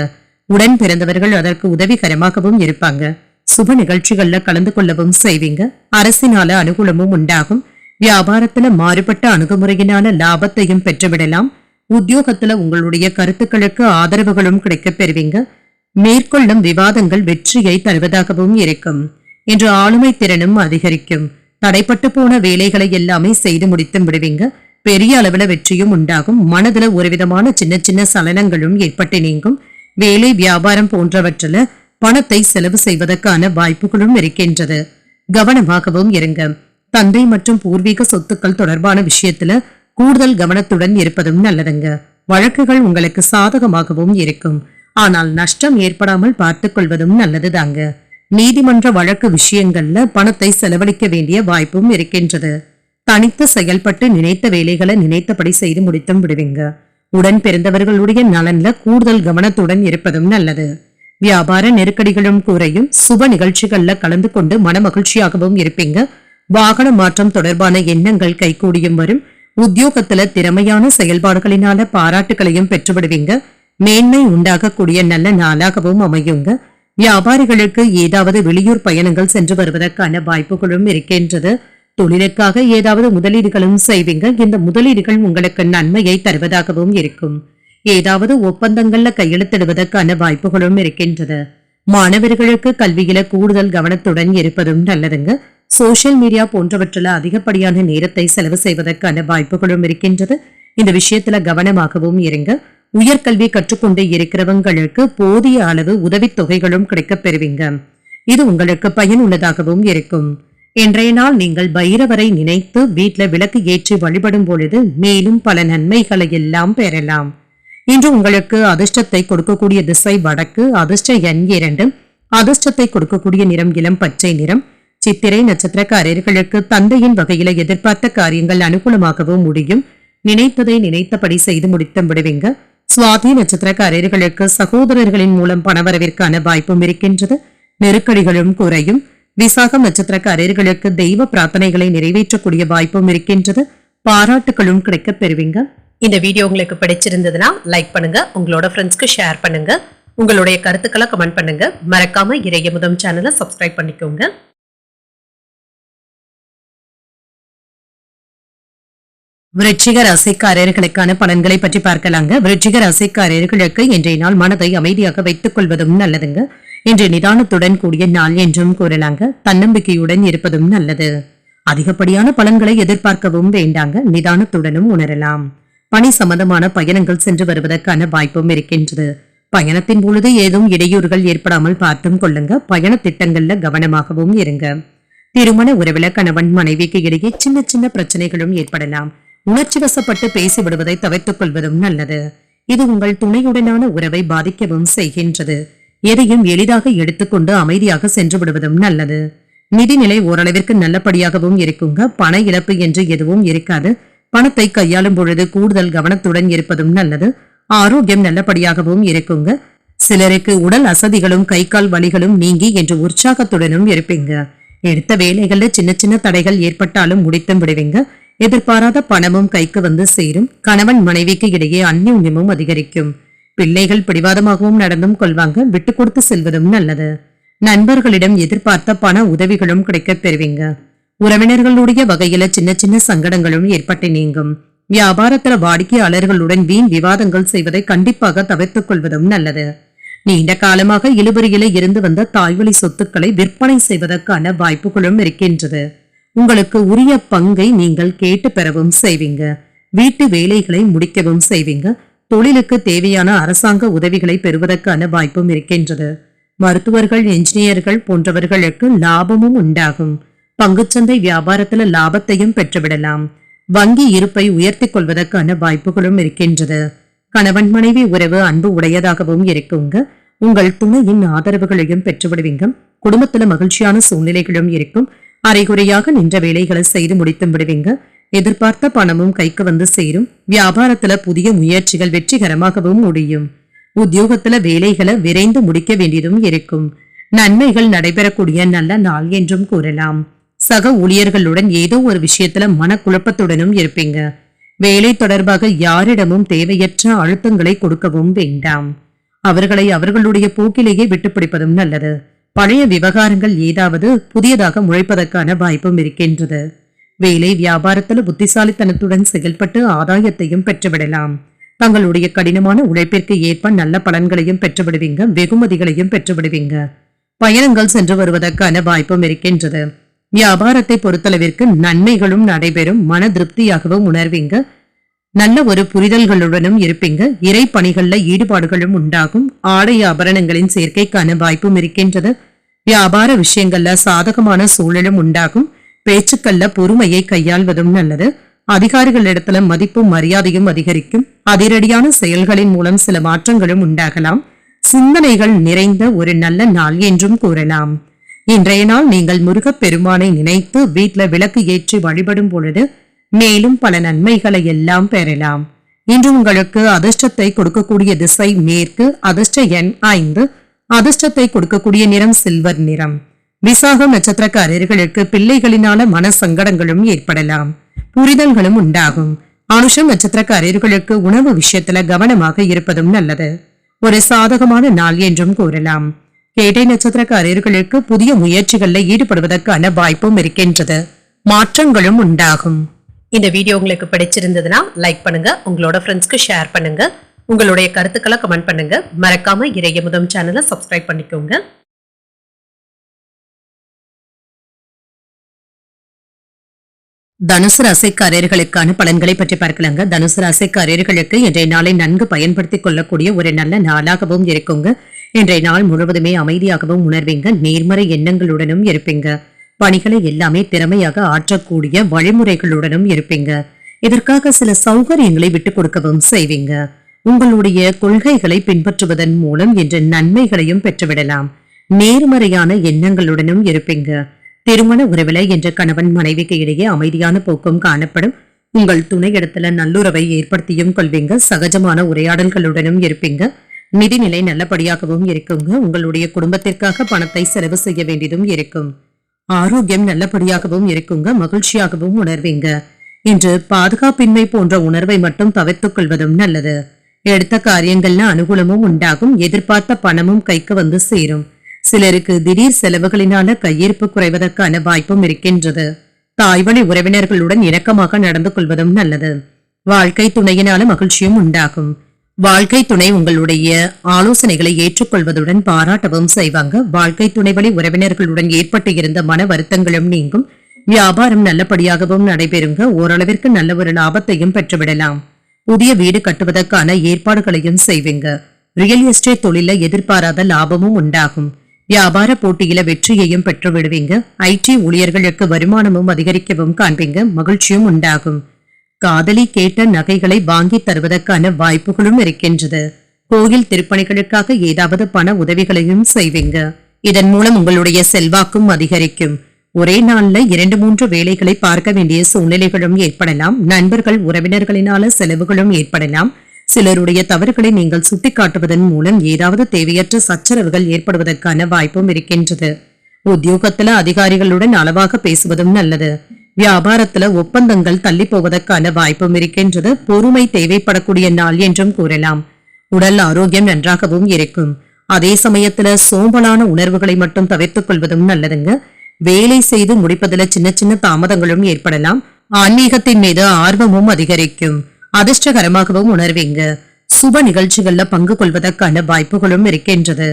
உடன் பிறந்தவர்கள் அதற்கு உதவிகரமாகவும் இருப்பாங்க. சுப நிகழ்ச்சிகள்ல கலந்து கொள்ளவும் செய்வீங்க. அரசினால அனுகூலமும் உண்டாகும். வியாபாரத்துல மாறுபட்ட அணுகுமுறையினால லாபத்தையும் பெற்றுவிடலாம். உத்தியோகத்துல உங்களுடைய கருத்துக்களுக்கு ஆதரவுகளும் கிடைக்கப் பெறுவீங்க. மேற்கொள்ளும் விவாதங்கள் வெற்றியை தருவதாகவும் இருக்கும். இன்று ஆளுமை திறனும் அதிகரிக்கும். தடைப்பட்டு போன வேலைகளை எல்லாமே செய்து முடித்து விடுவீங்க. பெரிய அளவுல வெற்றியும் உண்டாகும். மனதுல ஒரு விதமான சின்ன சின்ன சலனங்களும் ஏற்பட்டு நீங்கும். வேலை வியாபாரம் போன்றவற்றில பணத்தை செலவு செய்வதற்கான வாய்ப்புகளும் இருக்கின்றது. கவனமாகவும் இருங்க. தந்தை மற்றும் பூர்வீக சொத்துக்கள் தொடர்பான விஷயத்துல கூடுதல் கவனத்துடன் இருப்பதும் நல்லதுங்க. வழக்குகள் உங்களுக்கு சாதகமாகவும் இருக்கும். ஆனால் நஷ்டம் ஏற்படாமல் பார்த்துக் கொள்வதும் நல்லதுதாங்க. நீதிமன்ற வழக்கு விஷயங்கள்ல பணத்தை செலவழிக்க வேண்டிய வாய்ப்பும் இருக்கின்றது. தனித்து செயல்பட்டு நினைத்த வேலைகளை நினைத்தபடி செய்து முடித்தும் விடுவீங்க. உடன் பிறந்தவர்களுடைய நலன்ல கூடுதல் கவனத்துடன் இருப்பதும் நல்லது. வியாபார நெருக்கடிகளும் குறையும். சுப நிகழ்ச்சிகள்ல கலந்து கொண்டு மன மகிழ்ச்சியாகவும் இருப்பீங்க. வாகன மாற்றம் தொடர்பான எண்ணங்கள் கைகூடியும் வரும். உத்தியோகத்துல திறமையான செயல்பாடுகளினால பாராட்டுகளையும் பெற்றுவிடுவீங்க. மேன்மை உண்டாகக்கூடிய நல்ல நாளாகவும் அமையுங்க. வியாபாரிகளுக்கு ஏதாவது வெளியூர் பயணங்கள் சென்று வருவதற்கான வாய்ப்புகளும் இருக்கின்றது. தொழிலுக்காக ஏதாவது முதலீடுகளும் செய்வீங்க. இந்த முதலீடுகள் உங்களுக்கு நன்மையை தருவதாகவும் இருக்கும். ஏதாவது ஒப்பந்தங்கள்ல கையெழுத்திடுவதற்கான வாய்ப்புகளும் இருக்கின்றது. மாணவர்களுக்கு கல்வியில கூடுதல் கவனத்துடன் இருப்பதும் நல்லதுங்க. சோசியல் மீடியா போன்றவற்றில அதிகப்படியான நேரத்தை செலவு செய்வதற்கான வாய்ப்புகளும் இருக்கின்றது. இந்த விஷயத்துல கவனமாகவும் இருங்க. உயர்கல்வி கற்றுக்கொண்டு இருக்கிறவங்களுக்கு போதிய அளவு உதவித்தொகைகளும் கிடைக்கப் பெறுவீங்க. இது உங்களுக்கு பயனுள்ளதாகவும் இருக்கும். இன்றைய நாள் நீங்கள் பைரவரை நினைத்து வீட்ல விளக்கு ஏற்றி வழிபடும் பொழுது மேலும் பல நன்மைகளை எல்லாம் பெறலாம். இன்று உங்களுக்கு அதிர்ஷ்டத்தை கொடுக்கக்கூடிய திசை வடக்கு, அதிர்ஷ்ட எண் 2, அதிர்ஷ்டத்தை கொடுக்கக்கூடிய நிறம் இளம் பச்சை நிறம். சித்திரை நட்சத்திரக்காரர்களுக்கு தந்தையின் வகையில எதிர்பார்த்த காரியங்கள் அனுகூலமாகவும் முடியும். நினைத்ததை நினைத்தபடி செய்து முடித்து விடுவீங்க. சுவாதி நட்சத்திரக்காரர்களுக்கு சகோதரர்களின் மூலம் பணவரவிற்கான வாய்ப்பும் இருக்கின்றது. நெருக்கடிகளும் குறையும். விசாகம் நட்சத்திரக்காரர்களுக்கு தெய்வ பிரார்த்தனைகளை நிறைவேற்றக்கூடிய வாய்ப்பும் இருக்கின்றது. பாராட்டுகளும் கிடைக்கப் பெறுவீங்க. இந்த வீடியோ உங்களுக்கு பிடிச்சிருந்ததுன்னா லைக் பண்ணுங்க, உங்களோட ஃப்ரெண்ட்ஸ்க்கு ஷேர் பண்ணுங்க. உங்களுடைய கருத்துக்களை கமெண்ட் பண்ணுங்க. மறக்காம இறையமுதம் சேனலை சப்ஸ்கிரைப் பண்ணிக்கோங்க. விருச்சிக ராசிக்காரர்களுக்கான பலன்களை பற்றி பார்க்கலாங்க. விருச்சிக ராசிக்காரர்களுக்கு இன்றைய நாள் மனதை அமைதியாக வைத்துக் கொள்வதும் நல்லதுங்க. இன்று நிதானத்துடன் கூடிய நாள் என்றும் கூறலாங்க. தன்னம்பிக்கையுடன் இருப்பதும் நல்லது. அதிகப்படியான பலன்களை எதிர்பார்க்கவும் வேண்டாங்க. நிதானத்துடனும் உணரலாம். பணி சம்பந்தமான பயணங்கள் சென்று வருவதற்கான வாய்ப்பும் இருக்கின்றது. பயணத்தின் பொழுது ஏதும் இடையூறுகள் ஏற்படாமல் பார்த்தும் கொள்ளுங்க. பயண திட்டங்கள்ல கவனமாகவும் இருங்க. திருமண உறவில கணவன் மனைவிக்கு இடையே சின்ன சின்ன பிரச்சனைகளும் ஏற்படலாம். உணர்ச்சி வசப்பட்டு பேசிவிடுவதை தவிர்த்துக் கொள்வதும் நல்லது. இது உங்கள் துணையுடனான உறவை பாதிக்கவும் செய்கின்றது. எதையும் எளிதாக எடுத்துக்கொண்டு அமைதியாக சென்று விடுவதும் நல்லது. நிதிநிலை ஓரளவிற்கு நல்லபடியாகவும் இருக்குங்க. பண இழப்பு என்று எதுவும் இருக்காது. பணத்தை கையாளும் பொழுது கூடுதல் கவனத்துடன் இருப்பதும் நல்லது. ஆரோக்கியம் நல்லபடியாகவும் இருக்குங்க. சிலருக்கு உடல் அசதிகளும் கை கால் வலிகளும் நீங்கி என்று உற்சாகத்துடனும் இருப்பீங்க. எடுத்த வேலைகள்ல சின்ன சின்ன தடைகள் ஏற்பட்டாலும் முடித்தும் விடுவீங்க. எதிர்பாராத பணமும் கைக்கு வந்து சேரும். கணவன் மனைவிக்கு இடையே அந்யோன்யமும் அதிகரிக்கும். பிள்ளைகள் பிடிவாதமாகவும் நடந்தும் கொள்வாங்க. விட்டு கொடுத்து செல்வதும் நல்லது. நண்பர்களிடம் எதிர்பார்த்த பண உதவிகளும் கிடைக்கப் பெறுவீங்க. உறவினர்களுடைய வகையில சின்ன சின்ன சங்கடங்களும் ஏற்பட்டு நீங்கும். வியாபாரத்துல வாடிக்கையாளர்களுடன் வீண் விவாதங்கள் செய்வதை கண்டிப்பாக தவிர்த்துக் கொள்வதும் நல்லது. நீண்ட காலமாக இழுபறியில இருந்து வந்த தாய்வழி சொத்துக்களை விற்பனை செய்வதற்கான வாய்ப்புகளும் இருக்கின்றது. உங்களுக்கு உரிய பங்கை நீங்கள் கேட்டு பெறவும் செய்வீங்க. வீட்டு வேலைகளை முடிக்கவும் செய்வீங்க. தொழிலுக்கு தேவையான அரசாங்க உதவிகளை பெறுவதற்கான வாய்ப்பும் இருக்கின்றது. மருத்துவர்கள், என்ஜினியர்கள் போன்றவர்களுக்கு லாபமும் உண்டாகும். பங்குச்சந்தை வியாபாரத்துல லாபத்தையும் பெற்றுவிடலாம். வங்கி இருப்பை உயர்த்தி கொள்வதற்கான வாய்ப்புகளும் இருக்கின்றது. கணவன் மனைவி உறவு அன்பு உடையதாகவும் இருக்குங்க. உங்கள் துணையின் ஆதரவுகளையும் பெற்றுவிடுவீங்க. குடும்பத்துல மகிழ்ச்சியான சூழ்நிலைகளும் இருக்கும். அரைகுறையாக நின்ற வேலைகளை செய்து முடித்தும் விடுவீங்க. எதிர்பார்த்த பணமும் கைக்கு வந்து சேரும். வியாபாரத்துல புதிய முயற்சிகள் வெற்றிகரமாகவும் முடியும். உத்தியோகத்துல வேலைகளை விரைந்து முடிக்க வேண்டியதும் இருக்கும். நன்மைகள் நடைபெறக்கூடிய நல்ல நாள் என்றும் கூறலாம். சக ஊழியர்களுடன் ஏதோ ஒரு விஷயத்துல மனக்குழப்பத்துடனும் இருப்பீங்க. வேலை தொடர்பாக யாரிடமும் தேவையற்ற அழுத்தங்களை கொடுக்கவும் வேண்டாம். அவர்களை அவர்களுடைய போக்கிலேயே விட்டுப்பிடிப்பதும் நல்லது. பழைய விவகாரங்கள் ஏதாவது புதியதாக முளைப்பதற்கான வாய்ப்பும் இருக்கின்றது. வேலை வியாபாரத்தில் புத்திசாலித்தனத்துடன் செயல்பட்டு ஆதாயத்தையும் பெற்றுவிடலாம். தங்களுடைய கடினமான உழைப்பிற்கு ஏற்ப நல்ல பலன்களையும் பெற்றுவிடுவீங்க. வெகுமதிகளையும் பெற்றுவிடுவீங்க. பயணங்கள் சென்று வருவதற்கான வாய்ப்பும் இருக்கின்றது. வியாபாரத்தை பொறுத்தளவிற்கு நன்மைகளும் நடைபெறும். மன திருப்தியாகவும் உணர்வீங்க. நல்ல ஒரு புரிதல்களுடனும் இருப்பீங்க. இறை பணிகள்ல ஈடுபாடுகளும் உண்டாகும். ஆடை ஆபரணங்களின் சேர்க்கைக்கான வாய்ப்பும் இருக்கின்றது. வியாபார விஷயங்கள்ல சாதகமான சூழலும் உண்டாகும். பேச்சுக்கள்ல பொறுமையை கையாள்வதும் நல்லது. அதிகாரிகளிடத்துல மதிப்பும் மரியாதையும் அதிகரிக்கும். அதிரடியான செயல்களின் மூலம் சில மாற்றங்களும் உண்டாகலாம். சிந்தனைகள் நிறைந்த ஒரு நல்ல நாள் என்றும் கூறலாம். இன்றைய நாள் நீங்கள் முருகப் பெருமானை நினைத்து வீட்டுல விளக்கு ஏற்றி வழிபடும் பொழுது மேலும் பல நன்மைகளை எல்லாம் பெறலாம். இன்று உங்களுக்கு அதிர்ஷ்டத்தை கொடுக்கக்கூடிய திசை மேற்கு. அதிர்ஷ்ட எண் 5. அதிர்ஷ்டத்தை கொடுக்கக்கூடிய நிறம் சில்வர் நிறம். விசாகம் நட்சத்திரக்காரர்களுக்கு பிள்ளைகளினால மன சங்கடங்களும் ஏற்படலாம். புரிதல்களும் உண்டாகும். அனுஷம் நட்சத்திரக்காரர்களுக்கு உணவு விஷயத்துல கவனமாக இருப்பதும் நல்லது. ஒரு சாதகமான நாள் என்றும் கூறலாம். கேட்டை நட்சத்திரக்காரர்களுக்கு புதிய முயற்சிகள்ல ஈடுபடுவதற்கான வாய்ப்பும் இருக்கின்றது. மாற்றங்களும் உண்டாகும். இந்த வீடியோ உங்களுக்கு பிடிச்சிருந்ததுன்னா லைக் பண்ணுங்க. உங்களோட ஃப்ரெண்ட்ஸ்க்கு ஷேர் பண்ணுங்க. உங்களுடைய கருத்துக்களை கமெண்ட் பண்ணுங்க. மறக்காம இறையமுதம் சேனலை சப்ஸ்கிரைப் பண்ணிக்கோங்க. தனுசு ராசிக்காரர்களுக்கான பலன்களை பற்றி பார்க்கலாங்க. தனுசு ராசிக்காரர்களுக்கு இன்றைய நாளை நன்கு பயன்படுத்திக் கொள்ளக்கூடிய ஒரு நல்ல நாளாகவும் இருக்குங்க. இன்றைய நாள் முழுவதுமே அமைதியாகவும் உணர்வீங்க. நேர்மறை எண்ணங்களுடனும் இருப்பீங்க. பணிகளை எல்லாமே திறமையாக ஆற்றக்கூடிய வழிமுறைகளுடனும் இருப்பீங்க. இதற்காக சில சௌகரியங்களை விட்டுக் கொடுக்கவும் செய்வீங்க. உங்களுடைய கொள்கைகளை பின்பற்றுவதன் மூலம் இன்று நன்மைகளையும் பெற்றுவிடலாம். நேர்மறையான எண்ணங்களுடனும் இருப்பீங்க. திருமண உறவில என்ற கணவன் மனைவிக்கு இடையே அமைதியான போக்கும் காணப்படும். உங்கள் துணை இடத்துல நல்லுறவை ஏற்படுத்தியும் கொள்வீங்க. சகஜமான உரையாடல்களுடனும் இருப்பீங்க. நிதிநிலை நல்லபடியாகவும் இருக்குங்க. உங்களுடைய குடும்பத்திற்காக பணத்தை செலவு செய்ய வேண்டியதும் இருக்கும். ஆரோக்கியம் நல்லபடியாகவும் இருக்குங்க. மகிழ்ச்சியாகவும் உணர்வீங்க. இன்று பாதுகாப்பின்மை போன்ற உணர்வை மட்டும் தவிர்த்துக் கொள்வதும் நல்லது. எடுத்த காரியங்கள்ல அனுகூலமும் உண்டாகும். எதிர்பார்த்த பணமும் கைக்கு வந்து சேரும். சிலருக்கு திடீர் செலவுகளினால கையிருப்பு குறைவதற்கான வாய்ப்பும் இருக்கின்றது. தாய்வழி உறவினர்களுடன் இணக்கமாக நடந்து கொள்வதும் நல்லது. வாழ்க்கை துணையினால மகிழ்ச்சியும் உண்டாகும். வாழ்க்கை துணை உங்களுடைய ஆலோசனைகளை ஏற்றுக்கொள்வதுடன் பாராட்டவும் செய்வாங்க. வாழ்க்கை துணை வழி உறவினர்களுடன் ஏற்பட்டு இருந்த மன வருத்தங்களும் நீங்கும். வியாபாரம் நல்லபடியாகவும் நடைபெறுங்க. ஓரளவிற்கு நல்ல ஒரு லாபத்தையும் பெற்றுவிடலாம். புதிய வீடு கட்டுவதற்கான ஏற்பாடுகளையும் செய்வீங்க. ரியல் எஸ்டேட் தொழில எதிர்பாராத லாபமும் உண்டாகும். வியாபார போட்டியில வெற்றியையும் பெற்று விடுவீங்க. ஐடி ஊழியர்களுக்கு வருமானமும் அதிகரிக்கவும் காண்பீங்க. மகிழ்ச்சியும் உண்டாகும். காதலி கேட்ட நகைகளை வாங்கி தருவதற்கான வாய்ப்புகளும் இருக்கின்றது. கோயில் திருப்பணிகளுக்காக ஏதாவது பண உதவிகளையும் செய்வீங்க. இதன் மூலம் உங்களுடைய செல்வாக்கும் அதிகரிக்கும். ஒரே நாள்ல 2-3 வேலைகளை பார்க்க வேண்டிய சூழ்நிலைகளும் ஏற்படலாம். நண்பர்கள் உறவினர்களினால செலவுகளும் ஏற்படலாம். சிலருடைய தவறுகளை நீங்கள் சுட்டிக்காட்டுவதன் மூலம் ஏதாவது தேவையற்ற சச்சரவுகள் ஏற்படுவதற்கான வாய்ப்பும் இருக்கின்றது. உத்தியோகத்துல அதிகாரிகளுடன் அளவாக பேசுவதும் நல்லது. வியாபாரத்துல ஒப்பந்தங்கள் தள்ளி போவதற்கான வாய்ப்பும் இருக்கின்றது. பொறுமை தேவைப்படக்கூடிய நாள் என்றும் கூறலாம். உடல் ஆரோக்கியம் நன்றாகவும் இருக்கும். அதே சமயத்துல சோம்பலான உணர்வுகளை மட்டும் தவிர்த்துக் கொள்வதும் நல்லதுங்க. வேலை செய்து முடிப்பதில் சின்ன சின்ன தாமதங்களும் ஏற்படலாம். ஆன்மீகத்தின் மீது ஆர்வமும் அதிகரிக்கும். அதிர்ஷ்டகரமாகவும் உணர்வீங்க. சுப நிகழ்ச்சிகள்ல பங்கு கொள்வதற்கான வாய்ப்புகளும் இருக்கின்றது.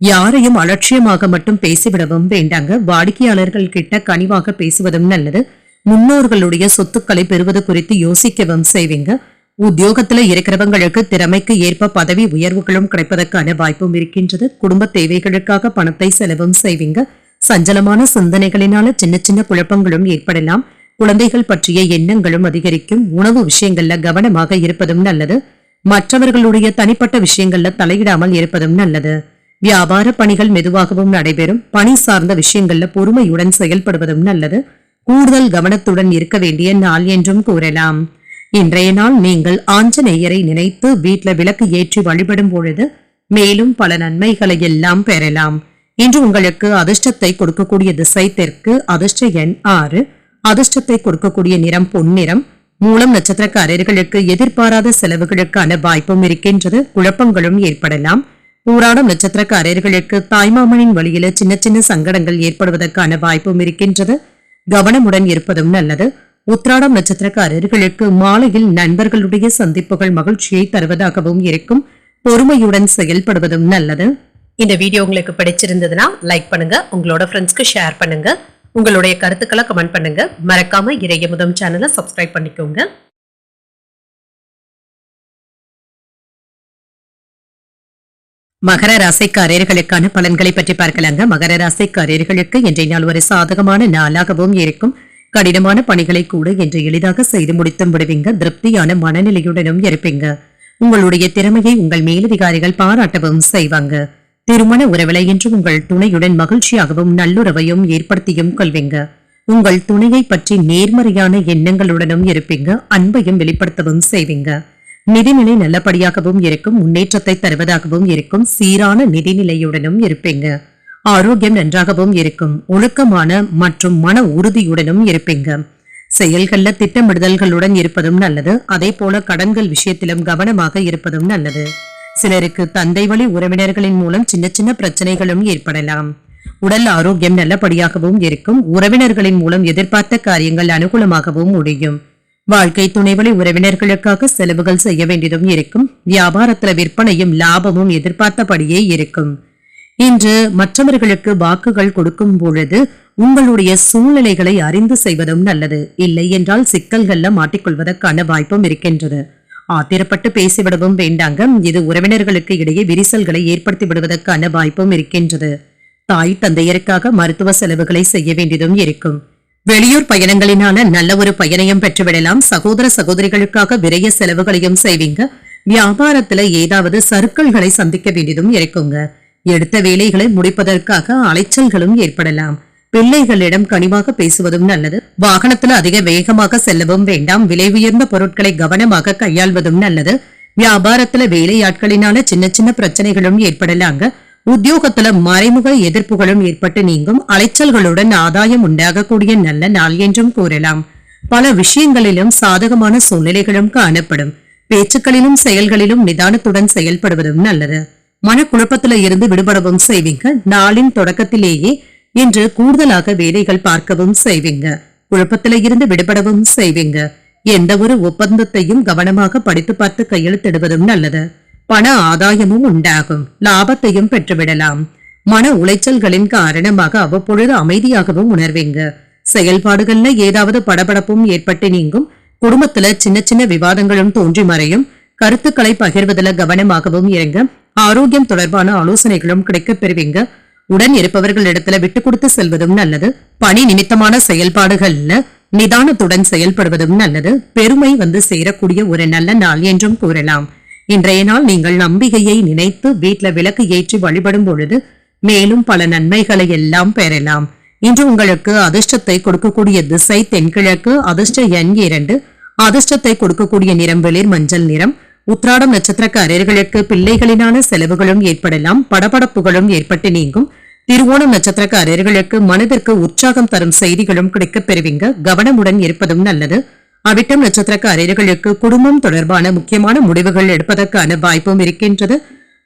யாரையும் அலட்சியமாக மட்டும் பேசிவிடவும் வேண்டாங்க. வாடிக்கையாளர்கள் கிட்ட கனிவாக பேசுவதும் நல்லது. முன்னோர்களுடைய சொத்துக்களை பெறுவது குறித்து யோசிக்கவும் செய்வீங்க. உத்தியோகத்துல இருக்கிறவங்களுக்கு திறமைக்கு ஏற்ப பதவி உயர்வுகளும் கிடைப்பதற்கான வாய்ப்பும் இருக்கின்றது. குடும்ப தேவைகளுக்காக பணத்தை செலவும் செய்வீங்க. சஞ்சலமான சிந்தனைகளினால சின்ன சின்ன குழப்பங்களும் ஏற்படலாம். குழந்தைகள் பற்றிய எண்ணங்களும் அதிகரிக்கும். உணவு விஷயங்கள்ல கவனமாக இருப்பதும் நல்லது. மற்றவர்களுடைய தனிப்பட்ட விஷயங்கள்ல தலையிடாமல் இருப்பதும் நல்லது. வியாபார பணிகள் மெதுவாகவும் நடைபெறும். பணி சார்ந்த விஷயங்கள்ல பொறுமையுடன் செயல்படுவதும் நல்லது. கூடுதல் கவனத்துடன் இருக்க வேண்டிய நாள் என்றும் கூறலாம். இன்றைய நாள் நீங்கள் ஆஞ்சநேயரை நினைத்து வீட்ல விளக்கு ஏற்றி வழிபடும் பொழுது மேலும் பல நன்மைகளை எல்லாம் பெறலாம். இன்று உங்களுக்கு அதிர்ஷ்டத்தை கொடுக்கக்கூடிய திசை தெற்கு. அதிர்ஷ்ட எண் 6. அதிர்ஷ்டத்தை கொடுக்கக்கூடிய நிறம் பொன்னிறம். மூலம் நட்சத்திரக்காரர்களுக்கு எதிர்பாராத செலவுகளுக்கான வாய்ப்பும் இருக்கின்றது. குழப்பங்களும் ஏற்படலாம். பூராடம் நட்சத்திரக்காரர்களுக்கு தாய்மாமனின் வழியில சின்ன சின்ன சங்கடங்கள் ஏற்படுவதற்கான வாய்ப்பும் இருக்கின்றது. கவனமுடன் இருப்பதும் நல்லது. உத்திராடம் நட்சத்திரக்காரர்களுக்கு மாலையில் நண்பர்களுடைய சந்திப்புகள் மகிழ்ச்சியை தருவதாகவும் இருக்கும். பொறுமையுடன் செயல்படுவதும் நல்லது. இந்த வீடியோ உங்களுக்கு பிடிச்சிருந்ததுன்னா லைக் பண்ணுங்க. உங்களோட ஃப்ரெண்ட்ஸ்க்கு ஷேர் பண்ணுங்க. உங்களுடைய கருத்துக்களை கமெண்ட் பண்ணுங்க. மறக்காம இறையமுதம் சேனலை சப்ஸ்கிரைப் பண்ணிக்கோங்க. மகர ராசிக்காரர்களுக்கான பலன்களை பற்றி பார்க்கலாங்க. மகர ராசிக்காரர்களுக்கு இன்றைய நாள் ஒரு சாதகமான நாளாகவும் இருக்கும். கடினமான பணிகளை கூட இன்று எளிதாக செய்து முடித்தும் விடுவீங்க. திருப்தியான மனநிலையுடனும் இருப்பீங்க. உங்களுடைய திறமையை உங்கள் மேலதிகாரிகள் பாராட்டவும் செய்வாங்க. திருமண உறவில இன்று உங்கள் துணையுடன் மகிழ்ச்சியாகவும் நல்லுறவையும் ஏற்படுத்தியும் கொள்வீங்க. உங்கள் துணையை பற்றி நேர்மறையான எண்ணங்களுடனும் இருப்பீங்க. அன்பையும் வெளிப்படுத்தவும் செய்வீங்க. நிதிநிலை நல்லபடியாகவும் இருக்கும். முன்னேற்றத்தை தருவதாகவும் இருக்கும். சீரான நிதிநிலையுடனும் இருப்பீங்க. ஆரோக்கியம் நன்றாகவும் இருக்கும். ஒழுக்கமான மற்றும் மன உறுதியுடனும் இருப்பீங்க. செயல்கள்ல திட்டமிடுதல்களுடன் இருப்பதும் நல்லது. அதே போல கடன்கள் விஷயத்திலும் கவனமாக இருப்பதும் நல்லது. சிலருக்கு தந்தை வழி உறவினர்களின் மூலம் சின்ன சின்ன பிரச்சனைகளும் ஏற்படலாம். உடல் ஆரோக்கியம் நல்லபடியாகவும் இருக்கும். உறவினர்களின் மூலம் எதிர்பார்த்த காரியங்கள் அனுகூலமாகவும் முடியும். வாழ்க்கை துணைவழி உறவினர்களுக்காக செலவுகள் செய்ய வேண்டியதும் இருக்கும். வியாபாரத்துல விற்பனையும் லாபமும் எதிர்பார்த்தபடியே இருக்கும். இன்று மற்றவர்களுக்கு வாக்குகள் கொடுக்கும் பொழுது உங்களுடைய சூழ்நிலைகளை அறிந்து செய்வதும் நல்லது. இல்லை என்றால் சிக்கல்கள்ல மாட்டிக்கொள்வதற்கான வாய்ப்பும் இருக்கின்றது. ஆத்திரப்பட்டு பேசிவிடவும் வேண்டாங்க. இது உறவினர்களுக்கு இடையே விரிசல்களை ஏற்படுத்தி விடுவதற்கான வாய்ப்பும் இருக்கின்றது. தாய் தந்தையருக்காக மருத்துவ செலவுகளை செய்ய வேண்டியதும் இருக்கும். வெளியூர் பயணங்களினால நல்ல ஒரு பயனையும் பெற்றுவிடலாம். சகோதர சகோதரிகளுக்காக விரைய செலவுகளையும் செய்வீங்க. வியாபாரத்துல ஏதாவது சறுக்கல்களை சந்திக்க வேண்டியதும் இருக்குங்க. எடுத்த வேலைகளை முடிப்பதற்காக அலைச்சல்களும் ஏற்படலாம். பிள்ளைகளிடம் கனிவாக பேசுவதும் நல்லது. வாகனத்துல அதிக வேகமாக செல்லவும் வேண்டாம். விலை உயர்ந்த பொருட்களை கவனமாக கையாள்வதும் நல்லது. வியாபாரத்துல வேலையாட்களினால சின்ன சின்ன பிரச்சனைகளும் ஏற்படலாங்க. உத்தியோகத்துல மறைமுக எதிர்ப்புகளும் ஏற்பட்டு நீங்கும். அலைச்சல்களுடன் ஆதாயம் உண்டாகக்கூடிய நல்ல நாள் என்றும் கூறலாம். பல விஷயங்களிலும் சாதகமான சூழ்நிலைகளும் காணப்படும். பேச்சுக்களிலும் செயல்களிலும் நிதானத்துடன் செயல்படுவதும் நல்லது. மனக்குழப்பத்தில இருந்து விடுபடவும் செய்வீங்க. நாளின் தொடக்கத்திலேயே இன்று கூடுதலாக வேலைகள் பார்க்கவும் செய்வீங்க. குழப்பத்தில இருந்து விடுபடவும் செய்வீங்க. எந்த ஒரு ஒப்பந்தத்தையும் கவனமாக படித்து பார்த்து கையெழுத்திடுவதும் நல்லது. பண ஆதாயமும் உண்டாகும். லாபத்தையும் பெற்றுவிடலாம். மன உளைச்சல்களின் காரணமாக அவ்வப்பொழுது அமைதியாகவும் உணர்வீங்க. செயல்பாடுகள்ல ஏதாவது படபடப்பும் ஏற்பட்டு நீங்கும். குடும்பத்துல சின்ன சின்ன விவாதங்களும் தோன்றி மறையும். கருத்துக்களை பகிர்வதில் கவனமாகவும் இருங்க. ஆரோக்கியம் தொடர்பான ஆலோசனைகளும் கிடைக்கப் பெறுவீங்க. உடன் இருப்பவர்களிடத்துல விட்டு கொடுத்து செல்வதும் நல்லது. பணி நிமித்தமான செயல்பாடுகள்ல நிதானத்துடன் செயல்படுவதும் நல்லது. பெருமை வந்து சேரக்கூடிய ஒரு நல்ல நாள் என்றும் கூறலாம். இன்றைய நாள் நீங்கள் நம்பிக்கையை நினைத்து வீட்டுல விளக்கு ஏற்றி வழிபடும் பொழுது மேலும் பல நன்மைகளை எல்லாம் பெறலாம். இன்று உங்களுக்கு அதிர்ஷ்டத்தை கொடுக்கக்கூடிய திசை தென்கிழக்கு. அதிர்ஷ்ட எண் 2. அதிர்ஷ்டத்தை கொடுக்கக்கூடிய நிறம் வெளிர் மஞ்சள் நிறம். உத்திராடம் நட்சத்திரக்காரர்களுக்கு பிள்ளைகளினான செலவுகளும் ஏற்படலாம். படபடப்புகளும் ஏற்பட்டு நீங்கும். திருவோணம் நட்சத்திரக்காரர்களுக்கு மனதிற்கு உற்சாகம் தரும் செய்திகளும் கிடைக்கப் பெறுவீங்க. கவனமுடன் இருப்பதும் நல்லது. அவிட்டம் நட்சத்திரக்காரர்களுக்கு குடும்பம் தொடர்பான முக்கியமான முடிவுகள் எடுப்பதற்கான வாய்ப்பும் இருக்கின்றது.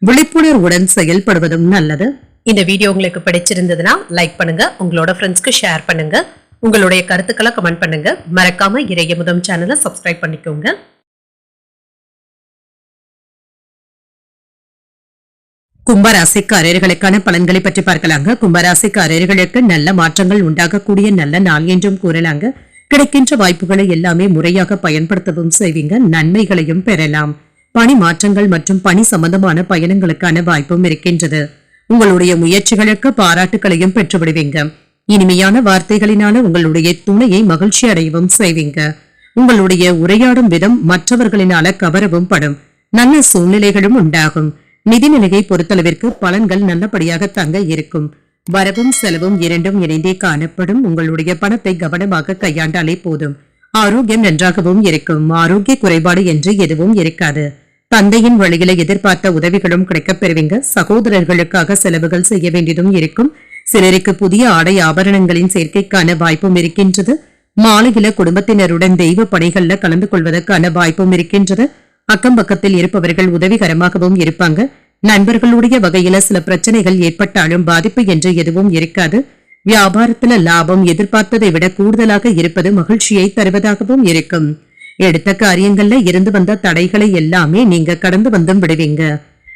விழிப்புணர்வுடன் செயல்படுவதும் நல்லது. இந்த வீடியோ உங்களுக்கு பிடிச்சிருந்ததுன்னா லைக் பண்ணுங்க. உங்களோட ஃப்ரெண்ட்ஸ்க்கு ஷேர் பண்ணுங்க. உங்களுடைய கருத்துக்களை கமெண்ட் பண்ணுங்க. மறக்காம இறையமுதம் சேனலை சப்ஸ்கிரைப் பண்ணிக்கோங்க. கும்பராசிக்காரர்களுக்கான பலன்களை பற்றி பார்க்கலாங்க. கும்பராசிக்காரர்களுக்கு நல்ல மாற்றங்கள் உண்டாகக்கூடிய நல்ல நாள் என்றும் கூறலாங்க. கிடைக்கின்ற வாய்ப்புகளை எல்லாமே முறையாக பயன்படுத்தவும் செய்வீங்க. நன்மைகளையும் பெறலாம். பணி மாற்றங்கள் மற்றும் பணி சம்பந்தமான பயணங்களுக்கான வாய்ப்பும் இருக்கின்றது. உங்களுடைய முயற்சிகளுக்கு பாராட்டுகளையும் பெற்றுவிடுவீங்க. இனிமையான வார்த்தைகளினால உங்களுடைய துணையை மகிழ்ச்சி அடையவும் செய்வீங்க. உங்களுடைய உரையாடும் விதம் மற்றவர்களினால கவரவும் படும். நல்ல சூழ்நிலைகளும் உண்டாகும். நிதிநிலையை பொறுத்தளவிற்கு பலன்கள் நல்லபடியாக தங்க இருக்கும். வரவும் செலவும் இரண்டும் இணைந்தே காணப்படும். உங்களுடைய பணத்தை கவனமாக கையாண்டாலே போதும். ஆரோக்கியம் நன்றாகவும் இருக்கும். ஆரோக்கிய குறைபாடு என்று எதுவும் இருக்காது. தந்தையின் வழியில எதிர்பார்த்த உதவிகளும் கிடைக்கப் பெறுவீங்க. சகோதரர்களுக்காக செலவுகள் செய்ய வேண்டியதும் இருக்கும். சிலருக்கு புதிய ஆடை ஆபரணங்களின் சேர்க்கைக்கான வாய்ப்பும் இருக்கின்றது. மாலையில குடும்பத்தினருடன் தெய்வ பணிகள்ல கலந்து கொள்வதற்கான வாய்ப்பும் இருக்கின்றது. அக்கம் பக்கத்தில் இருப்பவர்கள் உதவிகரமாகவும் இருப்பாங்க. நண்பர்களுடைய வகையில சில பிரச்சனைகள் ஏற்பட்டாலும் பாதிப்பு என்று எதுவும் இருக்காது. வியாபாரத்துல லாபம் எதிர்பார்த்ததை விட கூடுதலாக இருப்பது மகிழ்ச்சியை தருவதாகவும் இருக்கும். எடுத்த காரியங்கள்ல இருந்து வந்த தடைகளை எல்லாமே நீங்க கடந்து வந்தும் விடுவீங்க.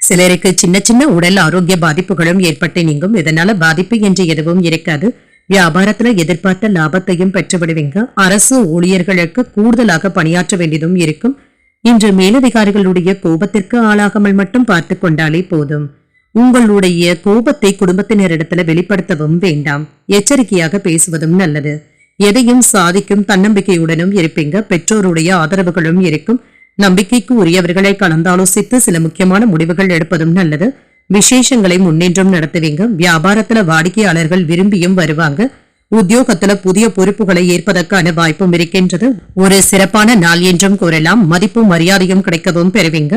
சிலருக்கு சின்ன சின்ன உடல் ஆரோக்கிய பாதிப்புகளும் ஏற்பட்டு நீங்கும். இதனால பாதிப்பு என்று எதுவும் இருக்காது. வியாபாரத்துல எதிர்பார்த்த லாபத்தையும் பெற்று விடுவீங்க. அரசு ஊழியர்களுக்கு கூடுதலாக பணியாற்ற வேண்டியதும் இருக்கும். இன்று மேலதிகாரிகளுடைய கோபத்திற்கு ஆளாகாமல் மட்டும் பார்த்து கொண்டாலே போதும். உங்களுடைய கோபத்தை குடும்பத்தினரிடத்துல வெளிப்படுத்தவும் வேண்டாம். எச்சரிக்கையாக பேசுவதும் நல்லது. எதையும் சாதிக்கும் தன்னம்பிக்கையுடனும் இருப்பீங்க. பெற்றோருடைய ஆதரவுகளும் இருக்கும். நம்பிக்கைக்கு உரியவர்களை கலந்தாலோசித்து சில முக்கியமான முடிவுகள் எடுப்பதும் நல்லது. விசேஷங்களை முன்னேற்றம் நடத்துவீங்க. வியாபாரத்துல வாடிக்கையாளர்கள் விரும்பியும் வருவாங்க. உத்தியோகத்துல புதிய பொறுப்புகளை ஏற்பதற்கான வாய்ப்பும் இருக்கின்றது. ஒரு சிறப்பான நாள் என்றும் கூறலாம். மதிப்பும் மரியாதையும் கிடைக்கவும் பெறுவீங்க.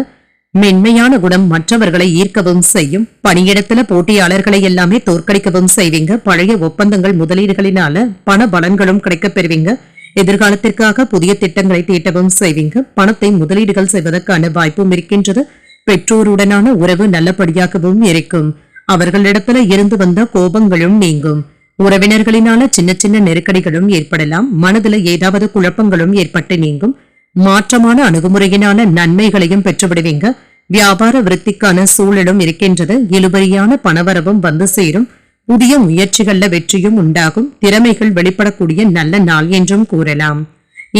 மென்மையான குணம் மற்றவர்களை ஈர்க்கவும் செய்யும். பணியிடத்துல போட்டியாளர்களை எல்லாமே தோற்கடிக்கவும் செய்வீங்க. பழைய ஒப்பந்தங்கள் முதலீடுகளினால பண பலன்களும் கிடைக்கப் பெறுவீங்க. எதிர்காலத்திற்காக புதிய திட்டங்களை தீட்டவும் செய்வீங்க. பணத்தை முதலீடுகள் செய்வதற்கான வாய்ப்பும் இருக்கின்றது. பெற்றோருடனான உறவு நல்லபடியாகவும் இருக்கும். அவர்களிடத்துல இருந்து வந்த கோபங்களும் நீங்கும். உறவினர்களினால சின்ன சின்ன நெருக்கடிகளும் ஏற்படலாம். மனதுல ஏதாவது குழப்பங்களும் ஏற்பட்டு நீங்கும். மாற்றமான அணுகுமுறையினால நன்மைகளையும் பெற்றுவிடுவீங்க. வியாபார விருத்திக்கான சூழலும் இருக்கின்றது. இழுபறியான பணவரவும் வந்து சேரும். புதிய முயற்சிகள்ல வெற்றியும் உண்டாகும். திறமைகள் வெளிப்படக்கூடிய நல்ல நாள் என்றும் கூறலாம்.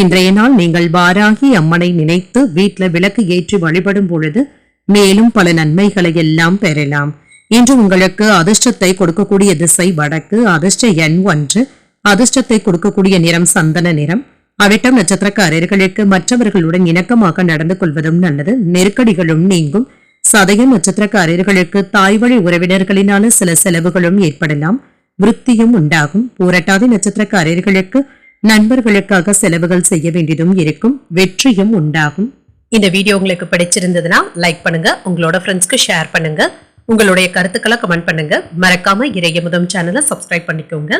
இன்றைய நாள் நீங்கள் வாராகி அம்மனை நினைத்து வீட்டுல விளக்கு ஏற்றி வழிபடும் பொழுது மேலும் பல நன்மைகளை எல்லாம் பெறலாம். இன்று உங்களுக்கு அதிர்ஷ்டத்தை கொடுக்கக்கூடிய திசை வடக்கு. அதிர்ஷ்ட எண் 1. அதிர்ஷ்டத்தை கொடுக்கக்கூடிய நிறம் சந்தன நிறம். அவிட்டம் நட்சத்திரக்காரர்களுக்கு மற்றவர்களுடன் இணக்கமாக நடந்து கொள்வதும் நல்லது. நெருக்கடிகளும் நீங்கும். சதயம் நட்சத்திரக்காரர்களுக்கு தாய்வழி உறவினர்களினால சில செலவுகளும் ஏற்படலாம். விருத்தியும் உண்டாகும். பூரட்டாதி நட்சத்திரக்காரர்களுக்கு நண்பர்களுக்காக செலவுகள் செய்ய வேண்டியதும் இருக்கும். வெற்றியும் உண்டாகும். இந்த வீடியோ உங்களுக்கு பிடிச்சிருந்ததுன்னா லைக் பண்ணுங்க. உங்களோட ஃப்ரெண்ட்ஸ்க்கு ஷேர் பண்ணுங்க. உங்களுடைய கருத்துக்களை கமெண்ட் பண்ணுங்க. மறக்காம இறையமுதம் சேனலை சப்ஸ்கிரைப் பண்ணிக்கோங்க.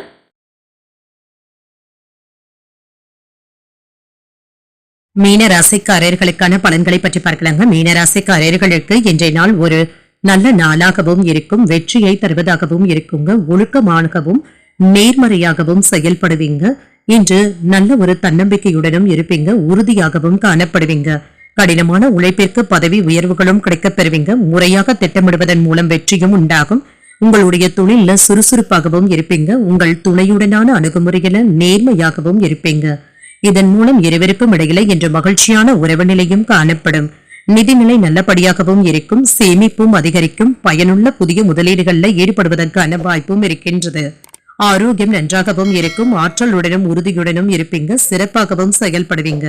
மீன ராசிக்காரர்களுக்கான பலன்களை பற்றி பார்க்கலாங்க. மீன ராசிக்காரர்களுக்கு இன்றைய நாள் ஒரு நல்ல நாளாகவும் இருக்கும், வெற்றியை தருவதாகவும் இருக்குங்க. ஒழுக்கமாகவும் நேர்மறையாகவும் செயல்படுவீங்க. இன்று நல்ல ஒரு தன்னம்பிக்கையுடனும் இருப்பீங்க, உறுதியாகவும் காணப்படுவீங்க. கடினமான உழைப்பிற்கு பதவி உயர்வுகளும் கிடைக்கப் பெறுவீங்க. முறையாக திட்டமிடுவதன் மூலம் வெற்றியும் உண்டாகும். உங்களுடைய தொழில சுறுசுறுப்பாகவும் இருப்பீங்க. உங்கள் துணையுடனான அணுகுமுறையில நேர்மையாகவும் இருப்பீங்க. இதன் மூலம் இருவருக்கும் இடையில இன்று மகிழ்ச்சியான உறவு நிலையும் காணப்படும். நிதிநிலை நல்லபடியாகவும் இருக்கும், சேமிப்பும் அதிகரிக்கும். பயனுள்ள புதிய முதலீடுகள்ல ஈடுபடுவதற்கான வாய்ப்பும் இருக்கின்றது. ஆரோக்கியம் நன்றாகவும் இருக்கும், ஆற்றலுடனும் உறுதியுடனும் இருப்பீங்க, சிறப்பாகவும் செயல்படுவீங்க.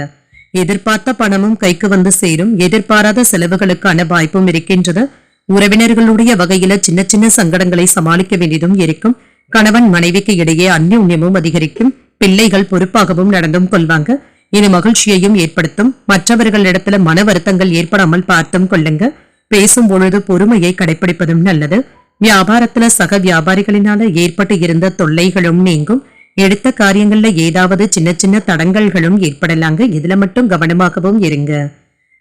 எதிர்பார்த்த பணமும் கைக்கு வந்து சேரும். எதிர்பாராத செலவுகளுக்கான வாய்ப்பும் இருக்கின்றது. உறவினர்களுடைய வகையில சின்ன சின்ன சங்கடங்களை சமாளிக்க வேண்டியதும் இருக்கும். கணவன் மனைவிக்கு இடையே அந்யோன்யமும் அதிகரிக்கும். பிள்ளைகள் பொறுப்பாகவும் நடந்தும் கொள்வாங்க. இது மகிழ்ச்சியையும் ஏற்படுத்தும். மற்றவர்களிடத்துல மன வருத்தங்கள் ஏற்படாமல் பார்த்தும் கொள்ளுங்க. பேசும் பொழுது பொறுமையை கடைபிடிப்பதும் நல்லது. வியாபாரத்துல சக வியாபாரிகளினால ஏற்பட்டு இருந்த தொல்லைகளும் நீங்கும். எடுத்த காரியங்கள்ல ஏதாவது சின்ன சின்ன தடங்கல்களும் ஏற்படலாங்க. இதுல மட்டும் கவனமாகவும் இருங்க.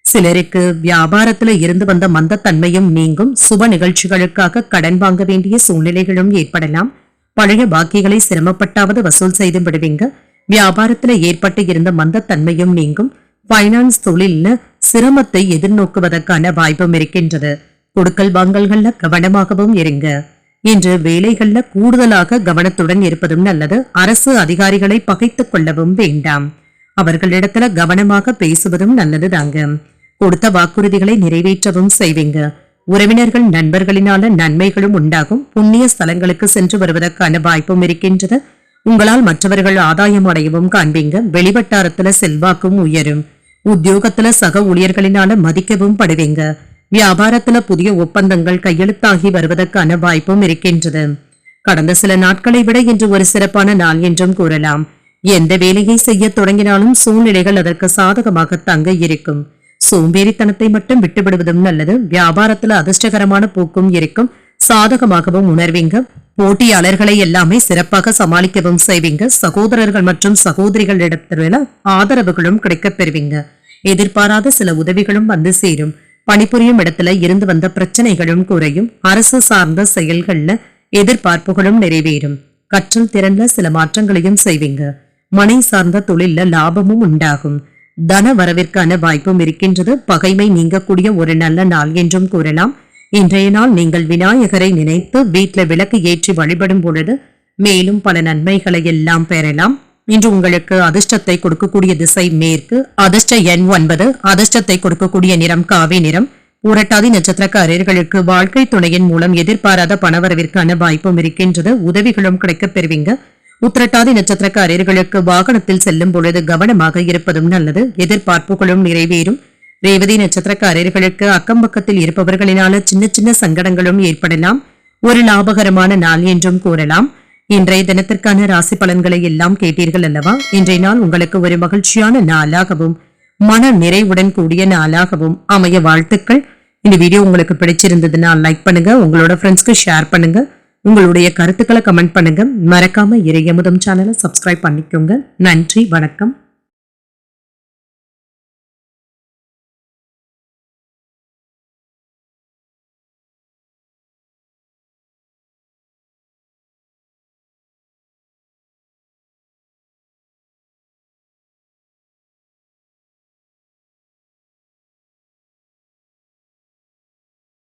சிலருக்கு வியாபாரத்துல இருந்து வந்த மந்தத்தன்மையும் நீங்கும். சுப நிகழ்ச்சிகளுக்காக கடன் வாங்க வேண்டிய சூழ்நிலைகளும் ஏற்படலாம். பழைய பாக்கிகளை சிரமப்பட்டாவது வசூல் செய்து விடுவீங்க. வியாபாரத்துல ஏற்பட்டு இருந்த மந்தத்தன்மையும் நீங்கும். பைனான்ஸ் தொழில்ல சிரமத்தை எதிர்நோக்குவதற்கான வாய்ப்பும் இருக்கின்றது. கொடுக்கல் வாங்கல்கள்ல கவனமாகவும் இருங்க. இன்று வேலைகள்ல கூடுதலாக கவனத்துடன் இருப்பதும் நல்லது. அரசு அதிகாரிகளை பகைத்துக் கொள்ளவும் வேண்டாம். அவர்களிடத்துல கவனமாக பேசுவதும் நல்லது தாங்க. கொடுத்த வாக்குறுதிகளை நிறைவேற்றவும் செய்வீங்க. உறவினர்கள் நண்பர்களினால நன்மைகளும் உண்டாகும். புண்ணிய ஸ்தலங்களுக்கு சென்று வருவதற்கான வாய்ப்பும் இருக்கின்றது. உங்களால் மற்றவர்கள் ஆதாயம் அடையவும் காண்பீங்க. வெளிவட்டாரத்துல செல்வாக்கும் உயரும். உத்தியோகத்துல சக ஊழியர்களினால மதிக்கவும் படுவீங்க. வியாபாரத்துல புதிய ஒப்பந்தங்கள் கையெழுத்தாகி வருவதற்கான வாய்ப்பும் இருக்கின்றது. கடந்த சில நாட்களை விட இன்று ஒரு சிறப்பான நாள் என்றும் கூறலாம். எந்த வேலையை செய்ய தொடங்கினாலும் சூழ்நிலைகள் அதற்கு சாதகமாக தங்க இருக்கும். சோம்பேறித்தனத்தை மட்டும் விட்டுவிடுவதும் நல்லது. வியாபாரத்துல அதிர்ஷ்டகரமான போக்கும் இருக்கும். சாதகமாகவும் உணர்வீங்க. போட்டியாளர்களை எல்லாமே சிறப்பாக சமாளிக்கவும் செய்வீங்க. சகோதரர்கள் மற்றும் சகோதரிகளிடத்துல ஆதரவுகளும் கிடைக்கப் பெறுவீங்க. எதிர்பாராத சில உதவிகளும் வந்து சேரும். பணிபுரியும் இடத்துல இருந்து வந்த பிரச்சனைகளும் குறையும். அரசு சார்ந்த செயல்கள்ல எதிர்பார்ப்புகளும் நிறைவேறும். கற்றல் திறன்ல சில மாற்றங்களையும் செய்வீங்க. மனை சார்ந்த தொழில்ல லாபமும் உண்டாகும். தன வரவிற்கான வாய்ப்பும் இருக்கின்றது. பகைமை நீங்கக்கூடிய ஒரு நல்ல நாள் என்றும் கூறலாம். இன்றைய நாள் நீங்கள் விநாயகரை நினைத்து வீட்டுல விளக்கு ஏற்றி வழிபடும் பொழுது மேலும் பல நன்மைகளை எல்லாம் பெறலாம். இன்று உங்களுக்கு அதிர்ஷ்டத்தை கொடுக்கக்கூடிய திசை மேற்கு. அதிர்ஷ்ட எண் 9. அதிர்ஷ்டத்தை கொடுக்கக்கூடிய நிறம் காவி நிறம். புரட்டாதி நட்சத்திரக்காரர்களுக்கு வாழ்க்கை துணையின் மூலம் எதிர்பாராத பணவரவிற்கான வாய்ப்பும் இருக்கின்றது. உதவிகளும் கிடைக்கப் பெறுவீங்க. உத்திரட்டாதி நட்சத்திரக்காரர்களுக்கு வாகனத்தில் செல்லும் பொழுது கவனமாக இருப்பதும் நல்லது. எதிர்பார்ப்புகளும் நிறைவேறும். ரேவதி நட்சத்திரக்காரர்களுக்கு அக்கம் பக்கத்தில் இருப்பவர்களினால சின்ன சின்ன சங்கடங்களும் ஏற்படலாம். ஒரு லாபகரமான நாள் என்றும் கூறலாம். இன்றைய தினத்திற்கான ராசி பலன்களை எல்லாம் கேட்டீர்கள் அல்லவா? இன்றைய நாள் உங்களுக்கு ஒரு மகிழ்ச்சியான நாளாகவும் மன நிறைவுடன் கூடிய நாளாகவும் அமைய வாழ்த்துக்கள். இந்த வீடியோ உங்களுக்கு பிடிச்சிருந்ததுன்னா லைக் பண்ணுங்க, உங்களோட ஃப்ரெண்ட்ஸ்க்கு ஷேர் பண்ணுங்க, உங்களுடைய கருத்துக்களை கமெண்ட் பண்ணுங்க. மறக்காம இறையமுதம் சேனலை சப்ஸ்கிரைப் பண்ணிக்கோங்க. நன்றி, வணக்கம்.